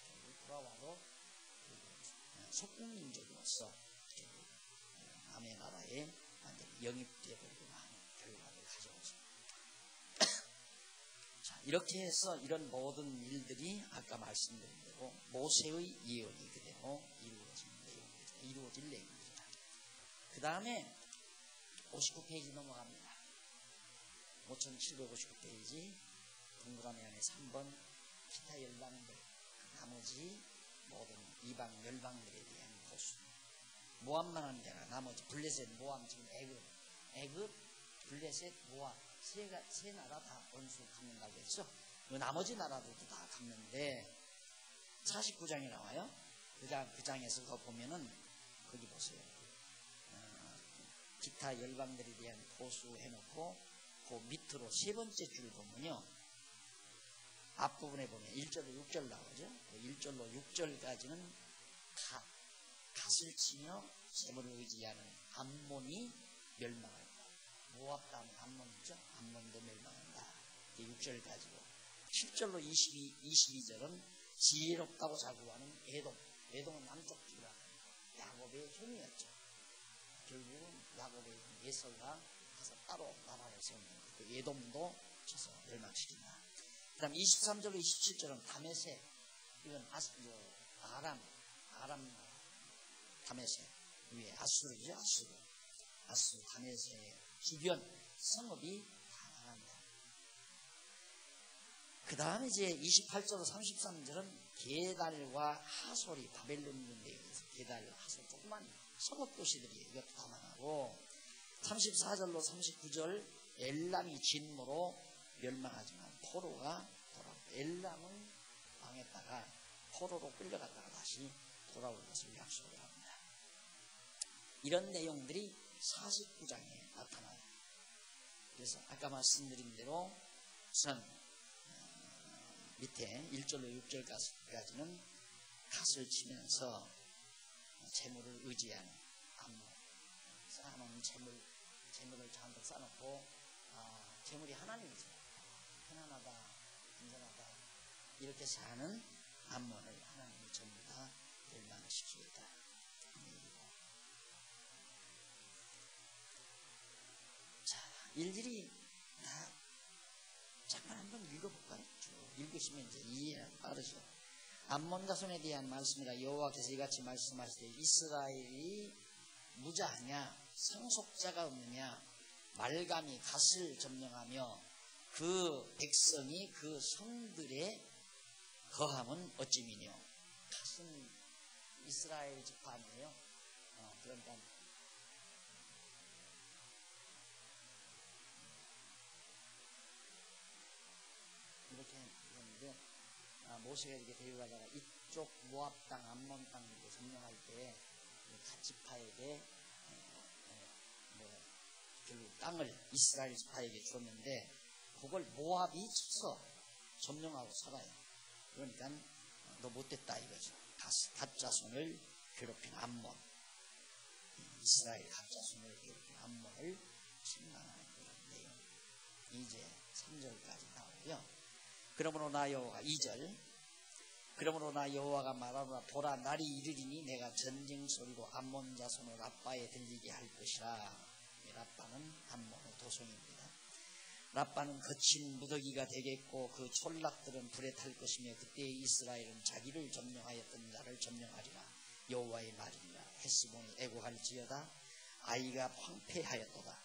결국 돌아와도 속국민족으로서 남의 나라에 완전히 영입되어버리고 하는 결과를 가져오죠. 자, 이렇게 해서 이런 모든 일들이 아까 말씀드린 대로 모세의 예언이 그대로 이루어질 내용입니다. 그 다음에 59페이지 넘어갑니다. 5759페이지 동그라미 안에 3번 기타 열방들, 나머지 모든 이방 열방들에 대한 보수. 모압만 한 게 아니라 나머지 블레셋, 모압, 지금 애굽, 블레셋, 모압 세 나라 다 원수 갚는다고 했죠. 나머지 나라들도 다 갚는데 49장에 나와요. 그 장에서 그거 보면은 거기 보세요. 기타 열방들에 대한 보수 해놓고 그 밑으로 세 번째 줄 보면요. 앞부분에 보면 1절로 6절 나오죠. 1절로 6절까지는 갓을 치며 셈을 의지하는 암몬이 멸망한다. 모압 다음에 암몬 있죠. 암몬도 멸망한다. 6절까지고 7절로 22절은 지혜롭다고 자부하는 에돔은 남쪽 지구라 야곱의 형이었죠. 결국은 야곱의 에서가 가서 따로 나라를 세우는 그 에돔도 쳐서 멸망시킨다. 그 다음 23절로 27절은 다메섹, 이건 아람 다메섹 위에 아수르죠. 아수르 다메섹 주변 성읍이 다 나간다. 그 다음에 이제 28절로 33절은 게달과 하솔이 바벨론 문대에 의해서 게달, 하솔 조그만 성읍 도시들이 이것도 다 망하고 34절로 39절 엘람이 진노로 멸망하지만 포로가 돌아오고 엘람은 망했다가 포로로 끌려갔다가 다시 돌아올 것을 약속을 합니다. 이런 내용들이 49장에 나타나요. 그래서 아까 말씀드린 대로 우선 밑에 1절로 6절까지는 갓을 치면서 재물을 의지하는 암몬, 쌓아놓은 재물을 잔뜩 쌓아놓고 재물이 하나님이죠. 편안하다, 안전하다 이렇게 사는 암몬을 하나님이 전부 다 멸망시키겠다. 자, 일일이 다 잠깐 한번 읽어볼까요? 읽으시면 이제 이해가 빠르죠. 암몬 자손에 대한 말씀이라. 여호와께서 이같이 말씀하시되 이스라엘이 무자하냐 상속자가 없느냐 말감이 갓을 점령하며 그 백성이 그 성들의 거함은 어찌미뇨. 갓은 이스라엘 지파 아니에요. 그러니까 이렇게 했는데 모세가 이렇게 데려가다가 이쪽 모압 땅, 암몬 땅 점령할 때 갓 지파에게 그 땅을 이스라엘 지파에게 줬는데 그걸 모압이 쳐서 점령하고 살아요. 그러니까 너 못됐다 이거죠. 갓 자손을 괴롭힌 암몬, 이스라엘 갓 자손을 괴롭힌 암몬을 심판하는 그런 내용. 이제 3절까지 나오고요. 그러므로 나 여호와가 2절, 그러므로 나 여호와가 말하노라. 보라, 날이 이르리니 내가 전쟁 소리로 암몬 자손을 라빠에 들리게 할 것이라. 라빠는 암몬의 도성입니다. 라빠는 거친 무더기가 되겠고 그 촌락들은 불에 탈 것이며 그때 이스라엘은 자기를 점령하였던 자를 점령하리라. 여호와의 말이니라. 헤스본이 애고할지어다. 아이가 황폐하였도다.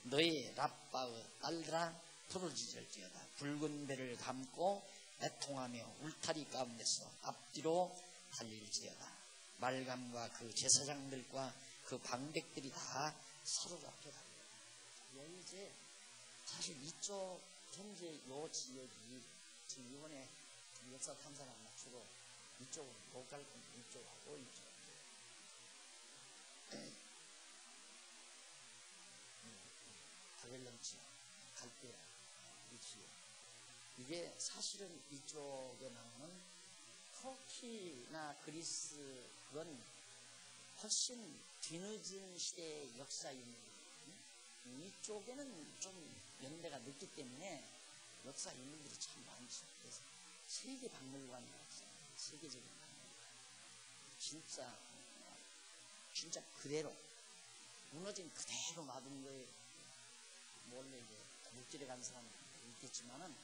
너의 라빠의 딸들아 부르짖을지어다. 붉은 배를 감고 애통하며 울타리 가운데서 앞뒤로 달릴지어다. 말감과 그 제사장들과 그 방백들이 다 사로잡혀 달려요. 이제 사실 이쪽 현재 요 지역이 지금 이번에 역사 탐사를 맞추고 이쪽으로 못 갈 건데 이쪽하고 이쪽 바벨론 지역 갈대아 이 지역 이게 사실은 이쪽에 나오는 터키나 그리스 그건 훨씬 뒤늦은 시대의 역사 인물이거든요. 이쪽에는 좀 연대가 늦기 때문에 역사 인물들이 참 많죠. 그래서 세계 박물관이라고 해서 세계적인 박물관 진짜 그대로 무너진 그대로 놔둔 거에 원래 이제 목질에 간 사람도 있겠지만은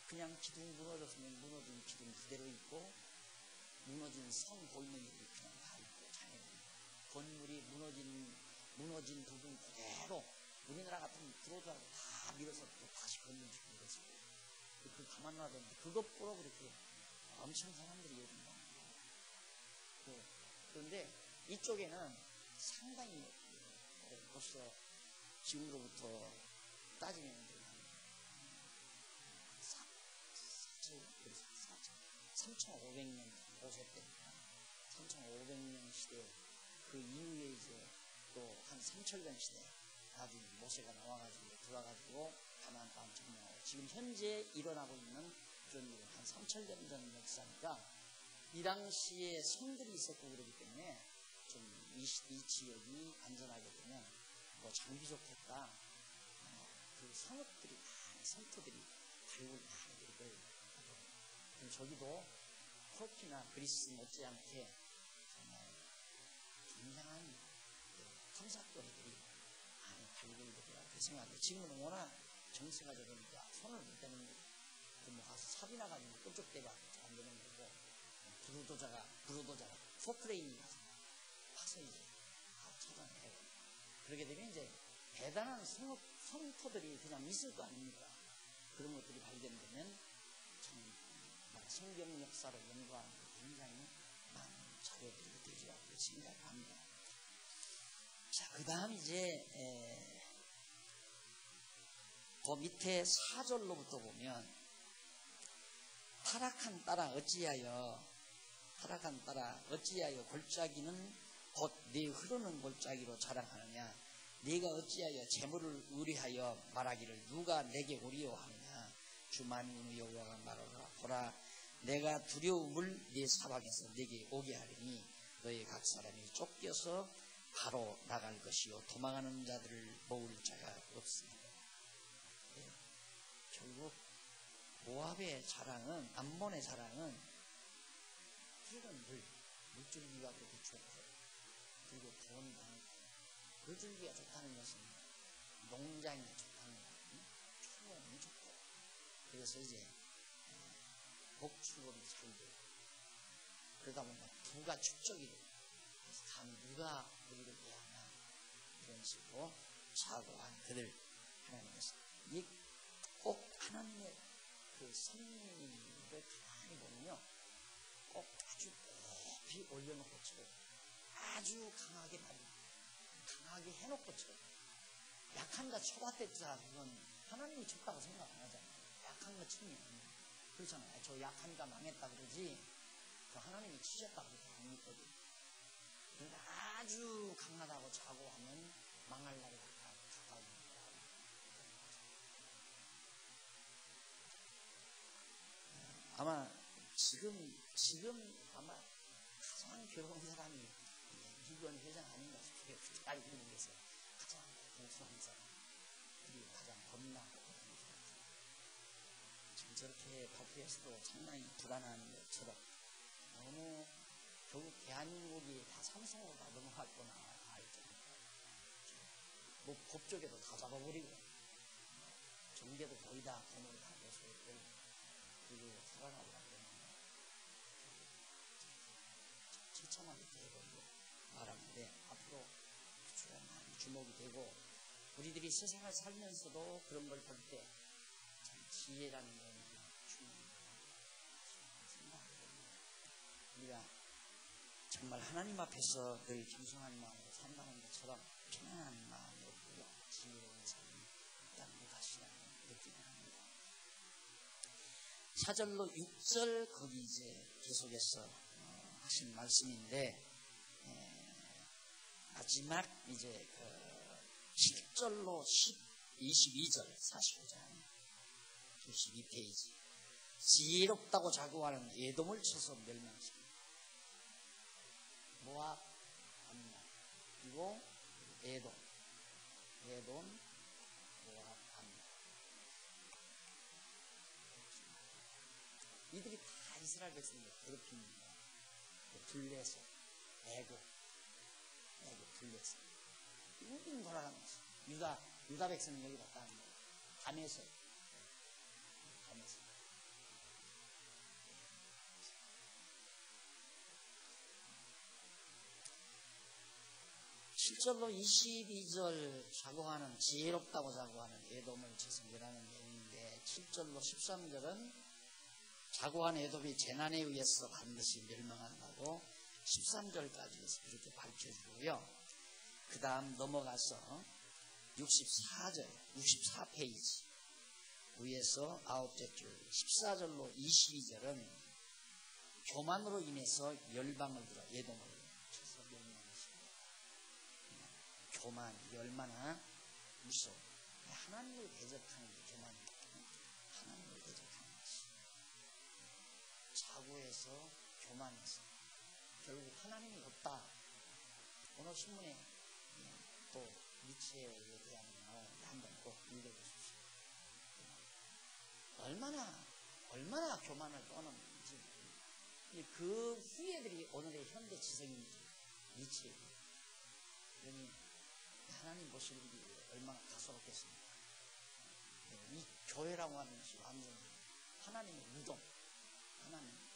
그냥 기둥 무너졌으면 무너진 기둥 그대로 있고 무너진 성 보이는 일이 그냥 다 있고 장애물이 건물이 무너진 부분 그대로 우리나라 같은 브로드하고 다 밀어서 또 다시 건물짓고 그랬어요. 그 가만 놔뒀는데 그것 보러 그렇게 엄청 사람들이 요즘 나옵니다. 그런데 이쪽에는 상당히 벌써 지금으로부터 따지면 3,500년 오셨대니까 3,500년 시대 그 이후에 이제 또 한 3,000년 시대 나중에 모세가 나와가지고 들어와가지고 가나안 땅 점령하고 지금 현재 일어나고 있는 그런 일은 한 3,000년 전 역사니까 이 당시에 성들이 있었고 그러기 때문에 좀 이 지역이 안전하게 되면 뭐 장비 좋겠다 그 성읍들이 성터들이 발굴 많이 되고 그럼 저기도 터키나 그리스 못지않게 정말 굉장한 탐사거리들이 많이 발굴되리라고 생각합니다. 지금은 워낙 정세가 되니까 손을 못 대는 뭐 가서 삽이 나가지고 끈적대가 안 되는 거고 브루도자가 포크레인이 가서 이제 다 찾아내고 그렇게 되면 이제 대단한 성터들이 그냥 있을 거 아닙니까? 그런 것들이 발견되면 성경 역사를 연구하는 굉장히 많은 자료들이 되리라고 생각합니다. 자, 그 다음 이제 그 밑에 4절로부터 보면 타락한 딸아 어찌하여 타락한 따라 어찌하여 골짜기는 곧 네 흐르는 골짜기로 자랑하느냐. 네가 어찌하여 재물을 의뢰하여 말하기를 누가 내게 오리요 하느냐. 주 만군의 여호와가 말하라. 보라, 내가 두려움을 네 사방에서 내게 오게 하리니 너희 각 사람이 쫓겨서 바로 나갈 것이요 도망하는 자들을 모을 자가 없습니다. 네. 결국 모압의 자랑은, 암몬의 자랑은 푸른 물줄기가 그렇게 좋고, 그리고 돈 많고, 물줄기가 좋다는 것은 농장이 좋다는 거거든요. 초원이 좋고, 그래서 이제 목축업이 잘 되고, 그러다 보니까 부가 축적이 되고, 그래서 감히 누가 우리를 대하나, 이런 식으로 사고한 그들, 하나님께서 꼭 하나님의 그 섭리를 가만히 보면요, 꼭 아주 높이 올려놓고 쳐, 아주 강하게 강하게 해놓고 쳐. 약한 자 쳐봤댔자 그건 하나님이 쳤다고 생각 안 하잖아요. 약한 거 치면 그렇잖아요. 저 약하니까 망했다 그러지, 그 하나님이 치셨다고 그렇게 안 믿거든요. 그러니까 아주 강하다고 자고 하면 망할 날이 가까운 거야. 아마 지금 아마 가장 괴로운 사람이 이건 회장 아닌가 싶어요. 딸 있는데서 가장 공수한 사람, 그리고 가장 겁나고 그런 사람. 지금 저렇게 발표해서도 상당히 불안한 것처럼 너무 결국 대한민국이 다 삼성으로 다 넘어갔구나 알죠. 뭐 법조계도 다 잡아버리고, 정계도 거의 다 돈으로 다 내서있고, 그리고 살아나고 처참하게 되어버리고 말하는데, 앞으로 많이 주목이 되고, 우리들이 세상을 살면서도 그런 걸 볼 때 참 지혜라는 건 중요하다 생각하거든요. 우리가 정말 하나님 앞에서 늘 겸손한 마음으로 산다는 것처럼 편안한 마음으로 지혜로운 삶이 있다는 것 다시 느끼게 합니다. 4절로 6절 거기 이제 계속해서 하신 말씀인데, 마지막 이제 7절로 22절 45장 92페이지 지혜롭다고 자고하는 에돔을 쳐서 멸망시킵니다. 모압, 암몬, 그리고 에돔, 모압, 암몬. 이들이 다 이스라엘 백성들 괴롭힙니다. 블레셋, 애굽, 블레셋. 빙빙 돌아가는 것이 유다 백성은 여기 갔다 하는 거예요. 담에서 7절로 22절 자고하는, 지혜롭다고 자고하는 에돔을 지성이라는 내용인데, 7절로 13절은 자고한 에돔이 재난에 의해서 반드시 멸망한다고 13절까지 이렇게 밝혀주고요. 그 다음 넘어가서 64페이지 위에서 9째 줄 14절로 22절은 교만으로 인해서 열방을 들어 에돔을 쳐서 멸망시킵니다. 교만이 얼마나 무서워. 하나님을 대적하는 게 교만이에요. 하나님을 대적하는 것이. 자고해서 교만해서 결국 하나님이 없다. 오늘 신문에 또 니체에 대한 나오는데 한번 꼭 읽어보십시오. 얼마나 교만을 떠넘는지. 그 후예들이 오늘의 현대 지성인지 니체예요. 그러니 하나님 보실 일이 얼마나 가소롭겠습니까? 이 교회라고 하는 것이 완전히 하나님의 무덤,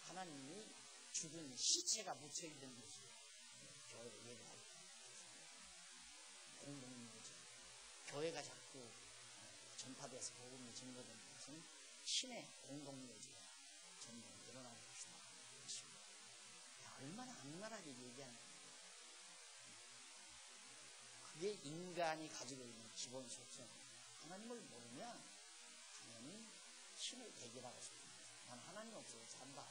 하나님이 죽은 시체가 묻혀있는 것이 교회를 얘기할 때 공동묘지. 교회가 자꾸 전파돼서 복음이 증거된 것은 신의 공동묘지가 점점 늘어나고 있다. 얼마나 악랄하게 얘기하는 거예요. 그게 인간이 가지고 있는 기본 속성. 하나님을 모르면 당연히 신을 대결하고 싶습니다. 난 하나님 없어서 산다.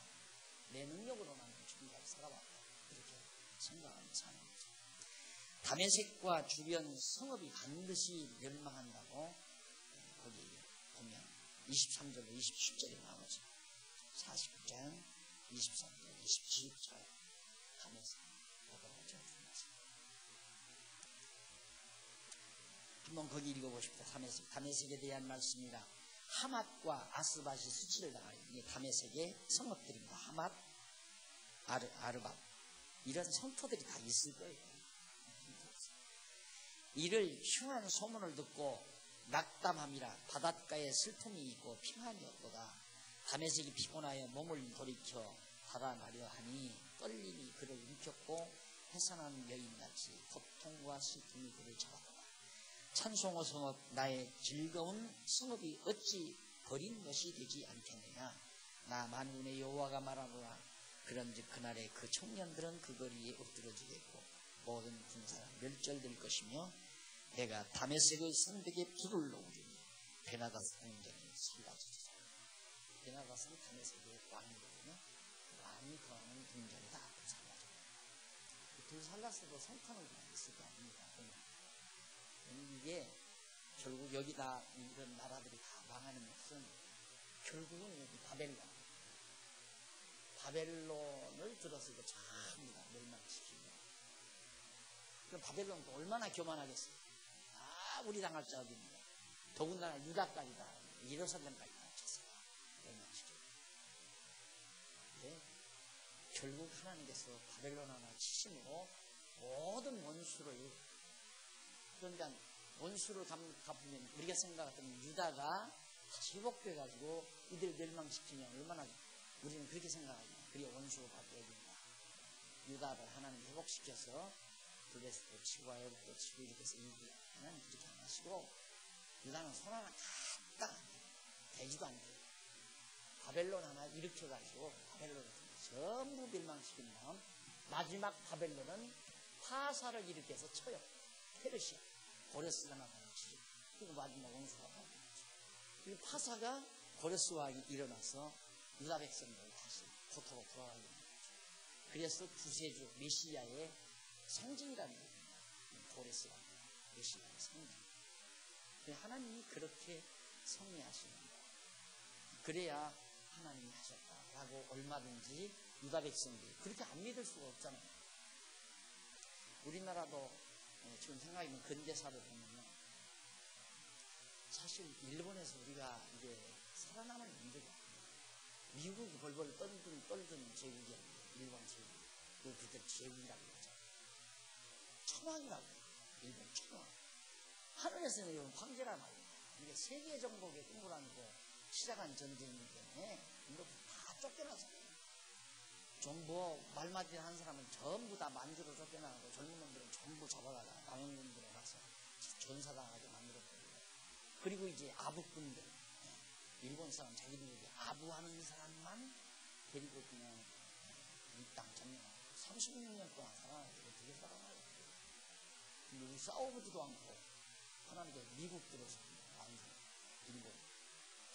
내 능력으로 나는 지금까지 살아왔다. 그렇게 생각하는 사는 거죠. 다메섹과 주변 성읍이 반드시 멸망한다고 거기 보면 23절로 27절에 나오죠. 49장 23절 27절 다메섹 보도록 적습니다. 한번 거기 읽어보십시오. 다메섹에 대한 말씀이라. 하맛과 아스밧이 수치를 당하여 다메섹의 성읍들입니다. 하맛, 아르밧 이런 성토들이 다 있을 거예요. 이를 흉한 소문을 듣고 낙담함이라. 바닷가에 슬픔이 있고 평안이 없도다. 다메섹이 피곤하여 몸을 돌이켜 달아나려 하니 떨림이 그를 움켰고 해산하는 여인같이 고통과 슬픔이 그를 잡았다. 찬송의 성읍, 나의 즐거운 성읍이 어찌 버린 것이 되지 않겠느냐. 나 만군의 여호와가 말하노라. 그런즉 그날에 그 청년들은 그 거리에 엎드러지겠고 모든 군사가 멸절될 것이며 내가 다메섹의 성벽에 불을 놓으리니 베나다스 왕전이 살라지리라. 베나다스는 다메섹의 왕이거든요. 왕이 거하는 궁전이 다 살라져요. 들살라스도 성탄을 있을 거 아닙니까? 이게 결국 여기다 이런 나라들이 다 망하는 것은 결국은 여기 바벨론을 들어서 이거 전부 다 멸망시키고. 그럼 바벨론도 얼마나 교만하겠어요. 아, 우리 당할 자 어디입니까? 더군다나 유다까지 다 예루살렘까지 다 쳤어요. 멸망시키고. 네. 결국 하나님께서 바벨론 하나 치심으로 모든 원수를, 그러니까 원수를 갚으면 우리가 생각했던 유다가 다시 회복돼가지고 이들 멸망시키면 얼마나, 우리는 그렇게 생각합니다. 그리고 원수를 갚아야 된다. 유다를 하나님 회복시켜서 블레스도 치고 아역도 치고 이렇게 해서 이기야. 하나님 그렇게 안 하시고 유다는 손 하나 갖다 되지도 않고 바벨론 하나 일으켜가지고 바벨론을 전부 멸망시킨 다음 마지막 바벨론은 파사를 일으켜서 쳐요. 페르시아 고레스가 나타나지. 그리고 마지막 원수가 나타나지. 그리고 파사가 고레스와 일어나서 유다 백성들을 다시 고토로 돌아가게 됩니다. 그래서 구세주 메시아의 상징이라는 거예요. 고레스가 메시아의 상징. 하나님이 그렇게 섭리하시는 거예요. 그래야 하나님이 하셨다라고 얼마든지 유다 백성들이 그렇게 안 믿을 수가 없잖아요. 우리나라도 지금 생각해보면 근대사를 보면요. 사실 일본에서 우리가 이제 살아남을 문제가 미국이 벌벌 떨던 제국이 아니에요. 일본 제국. 그들 제국이라고 그러죠. 천황이라고 해요. 일본 천황. 하늘에서 내려온 황제란 말이에요. 이게 세계 정복의 꿈을 안고 시작한 전쟁이기 때문에 이것도 다 쫓겨나잖아요. 정부 말마디 한 사람은 전부 다 만주로 쫓겨나고 젊은 놈들은 전부 잡아다가 남영군들에 가서 전사당하게 만들었거든요. 그리고 이제 아부꾼들, 일본 사람 자기들이 아부하는 사람만 데리고 그냥 이 땅 점령하고 36년 동안 살아나고 어떻게 살아나요? 근데 우리 싸워보지도 않고 하나님께 미국 들어서 완전 일본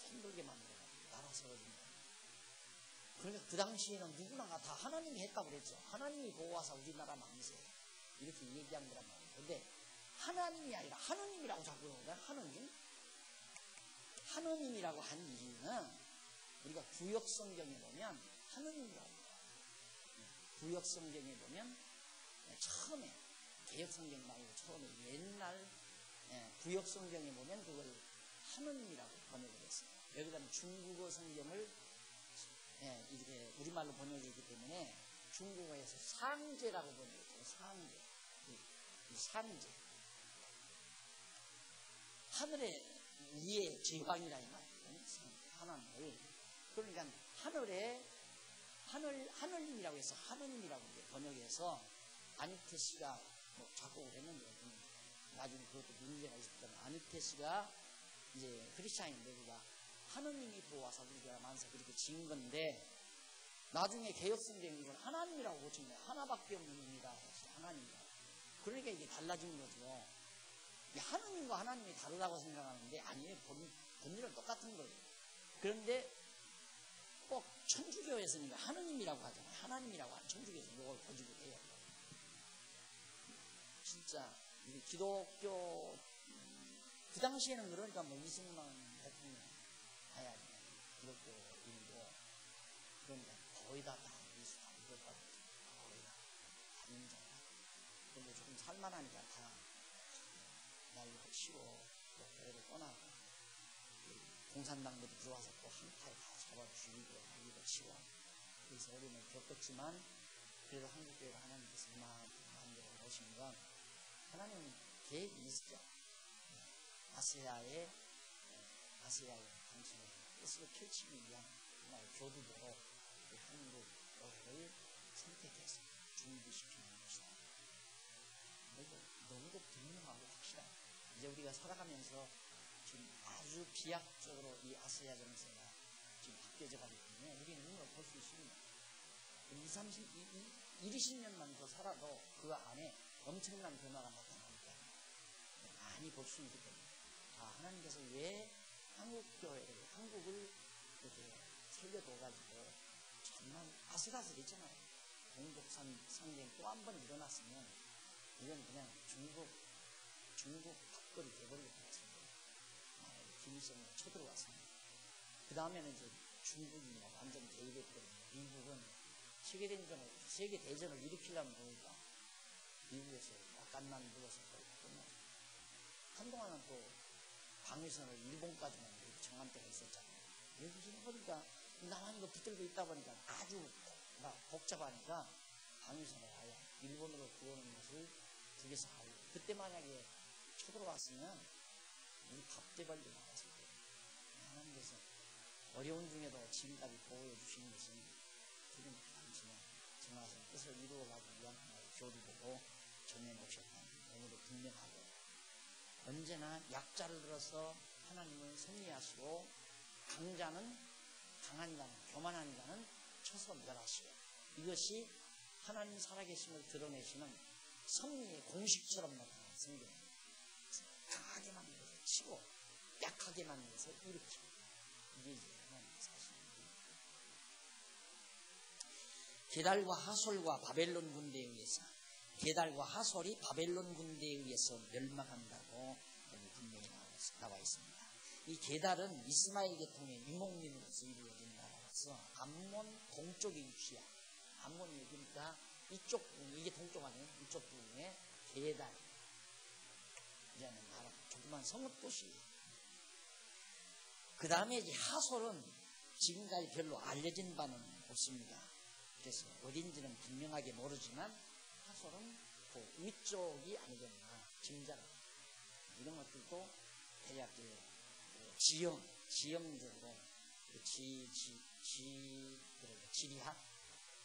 힘들게 만들어가지고 나라 세워준다. 그러니까 그 당시에는 누구나가 다 하나님이 했다고 그랬죠. 하나님이 보호하사 우리나라 만세 이렇게 얘기한 거란 말이에요. 근데 하나님이 아니라 하느님이라고 자꾸 그러는 거야. 하느님이라고 한 이유는 우리가 구역성경에 보면 하느님이라고 해요. 구역성경에 보면 처음에 개역성경 말고 처음에 옛날 구역성경에 보면 그걸 하느님이라고 번역을 했어요. 여기다는 중국어 성경을 이렇게 우리말로 번역했기 때문에 중국어에서 상제라고 번역했죠. 상제. 이 상제. 하늘의 위에 제왕이라 이 말이에요. 하나님을. 그러니까 하늘님이라고 해서 하느님이라고 번역해서 아니테 씨가 뭐 작곡을 했는데 나중에 그것도 문제가 있었잖아요. 아니테 씨가 이제 크리스찬인데 그가 하느님이 보호하사 우리가 만세 그렇게 지은 건데 나중에 개혁성경이 이걸 하나님이라고 고친 거예요. 하나밖에 없는 분이다. 하나님이다. 그러니까 이게 달라진 거죠. 하느님과 하나님이 다르다고 생각하는데 아니에요. 본질은 똑같은 거예요. 그런데 꼭 천주교에서는 하느님이라고 하잖아요. 하나님이라고 하는 천주교에서 이걸 가지고 해요. 진짜 기독교 그 당시에는 그러니까 뭐 이승만 대통령 아야 기독교인도 그러니까 거의 다 이수 다 믿었다고 거의 다 인정. 근데 조금 살만하니까 다 날리고 치고 또 교회를 떠나고 공산당들이 들어와서 또 한타에 다 잡아 죽이고 날리고 치고 그래서 어려움을 겪었지만 그래도 한국교회가 하나님께서 마음대로 오신 건 하나님은 계획이 있었죠. 아시아의 당신의 뜻을 펼치기 위한 하나의 교두보로 한국교회를 선택해서 준비시키는 것이다. 그리고 너무도 분명하고 확실하다. 이제 우리가 살아가면서 지금 아주 비약적으로 이 아시아 정세가 지금 바뀌어져 가기 때문에 우리는 이걸 볼 수 있습니다. 20년만 더 살아도 그 안에 엄청난 변화가 나타나니까 많이 볼 수 있기 때문에 하나님께서 왜 한국을 이렇게 살려둬가지고 정말 아슬아슬했잖아요. 동독산 상쟁 또 한 번 일어났으면 이건 그냥 중국 밥거리 돼버릴 것 같은데 김일성이 쳐들어왔습니다. 그 다음에는 이제 중국이 완전 개입했거든요. 미국은 세계대전을 일으키려면 보니까 미국에서 약간만 불러서 끝나요. 한동안은 또 방위선을 일본까지만 정한 때가 있었잖아요. 여기 보니까 남한이가 붙들고 있다 보니까 아주 복잡하니까 방위선을 아예 일본으로 구하는 것을 저기서 하고 그때 만약에 쳐들어왔으면 우리 밥대발이 나왔을 거예요. 하나님께서 어려운 중에도 지금까지 보호해 주시는 것은 지금 당신의 정하신 뜻을 이루어가기 위한 교두보고 전해놓으셨다는 너무도 분명하고 언제나 약자를 들어서 하나님을 섭리하시고 강한 자는 교만한 자는 쳐서 멸하시고 이것이 하나님 살아계심을 드러내시는 섭리의 공식처럼 나타나는 성경입니다. 강하게 만들어서 치고 약하게 만들어서 일으키고 이게 이제 하나님의 사실입니다. 게달과 하솔과 바벨론 군대에 의해서 게달과 하솔이 바벨론 군대에 의해서 멸망한다고 여기 분명히 나와 있습니다. 이 게달은 이스마엘 계통의 유목민으로서 이루어진 나라로서 암몬 동쪽에 위치한 암몬이 여기니까 이쪽 부분, 이게 동쪽 아니에요? 이쪽 부분에 게달 이라는 나라, 조그만 성읍도시. 그 다음에 이제 하솔은 지금까지 별로 알려진 바는 없습니다. 그래서 어딘지는 분명하게 모르지만 하솔은 그 위쪽이 아니겠나 짐작 이런 것들도 대략 지형적으로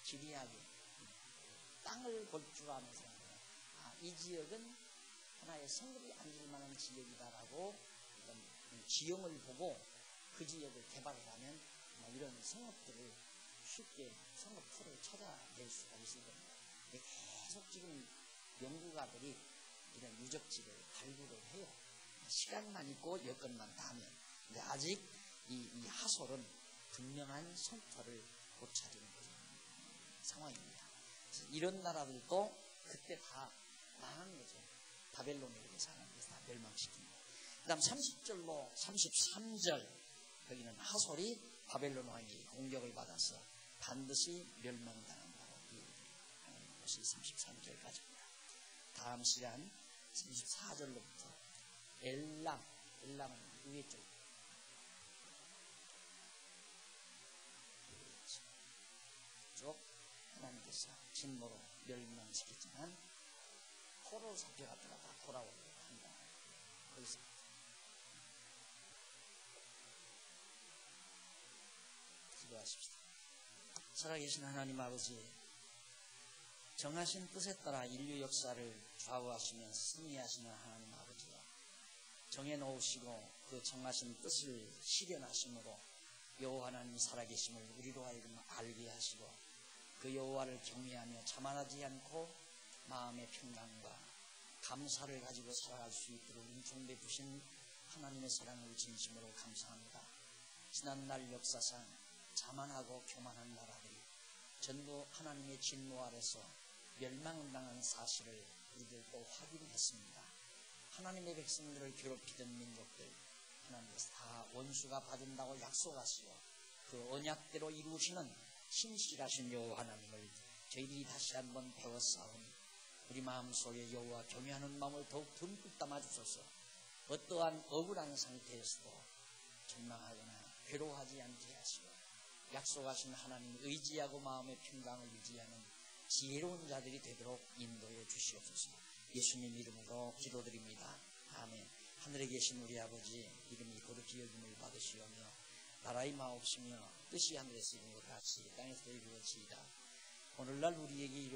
지리학이 땅을 골주하면서 이 지역은 하나의 성읍이 앉을 만한 지역이다라고 지형을 보고 그 지역을 개발을 하면 이런 성읍들을 쉽게 성읍풀을 찾아낼 수가 있을 겁니다. 계속 지금 연구가들이 이런 유적지를 발굴을 해요. 시간만 있고 여건만 닿으면. 근데 아직 이 하솔은 분명한 성터를 못 차리는 상황입니다. 이런 나라들도 그때 다 망한 거죠. 바벨론에 의해서 하나님께서 다 멸망시킵니다. 그 다음 30절로 33절 여기는 하솔이 바벨론 왕이 공격을 받아서 반드시 멸망당한다고 하는 것이 33절까지입니다. 다음 시간 34절로부터 엘람은 위에 쪽 쪽 하나님께서 진노로 멸망시켰지만 포로 잡혀갔다가 다 돌아오려고 한다. 거기서 기도하십시다. 살아계신 하나님 아버지, 정하신 뜻에 따라 인류 역사를 좌우하시면서 승리하시는 하나님 아버지와 정해놓으시고 그 정하신 뜻을 실현하심으로 여호와 하나님 살아계심을 우리로 하여금 알게 하시고 그 여호와를 경외하며 자만하지 않고 마음의 평강과 감사를 가지고 살아갈 수 있도록 은총 베푸신 하나님의 사랑을 진심으로 감사합니다. 지난날 역사상 자만하고 교만한 나라들이 전부 하나님의 진노 아래서 멸망당한 사실을 우리들도 확인했습니다. 하나님의 백성들을 괴롭히던 민족들, 하나님께서 다 원수가 봐준다고 약속하시고 그 언약대로 이루시는 신실하신 여호와 하나님을 저희들이 다시 한번 배워싸우니 우리 마음속에 여호와 경외하는 마음을 더욱 듬뿍 담아주소서. 어떠한 억울한 상태에서도 절망하거나 괴로워하지 않게 하시고 약속하신 하나님 의지하고 마음의 평강을 유지하는 지혜로운 자들이 되도록 인도해 주시옵소서. 예수님 이름으로 기도드립니다. 아멘. 하늘에 계신 우리 아버지, 이름이 거룩히 여김을 받으시오며 나라의 마옵시며 뜻이 하늘에서 이룬 것 같이 땅에서도 이루어지이다. 오늘날 우리에게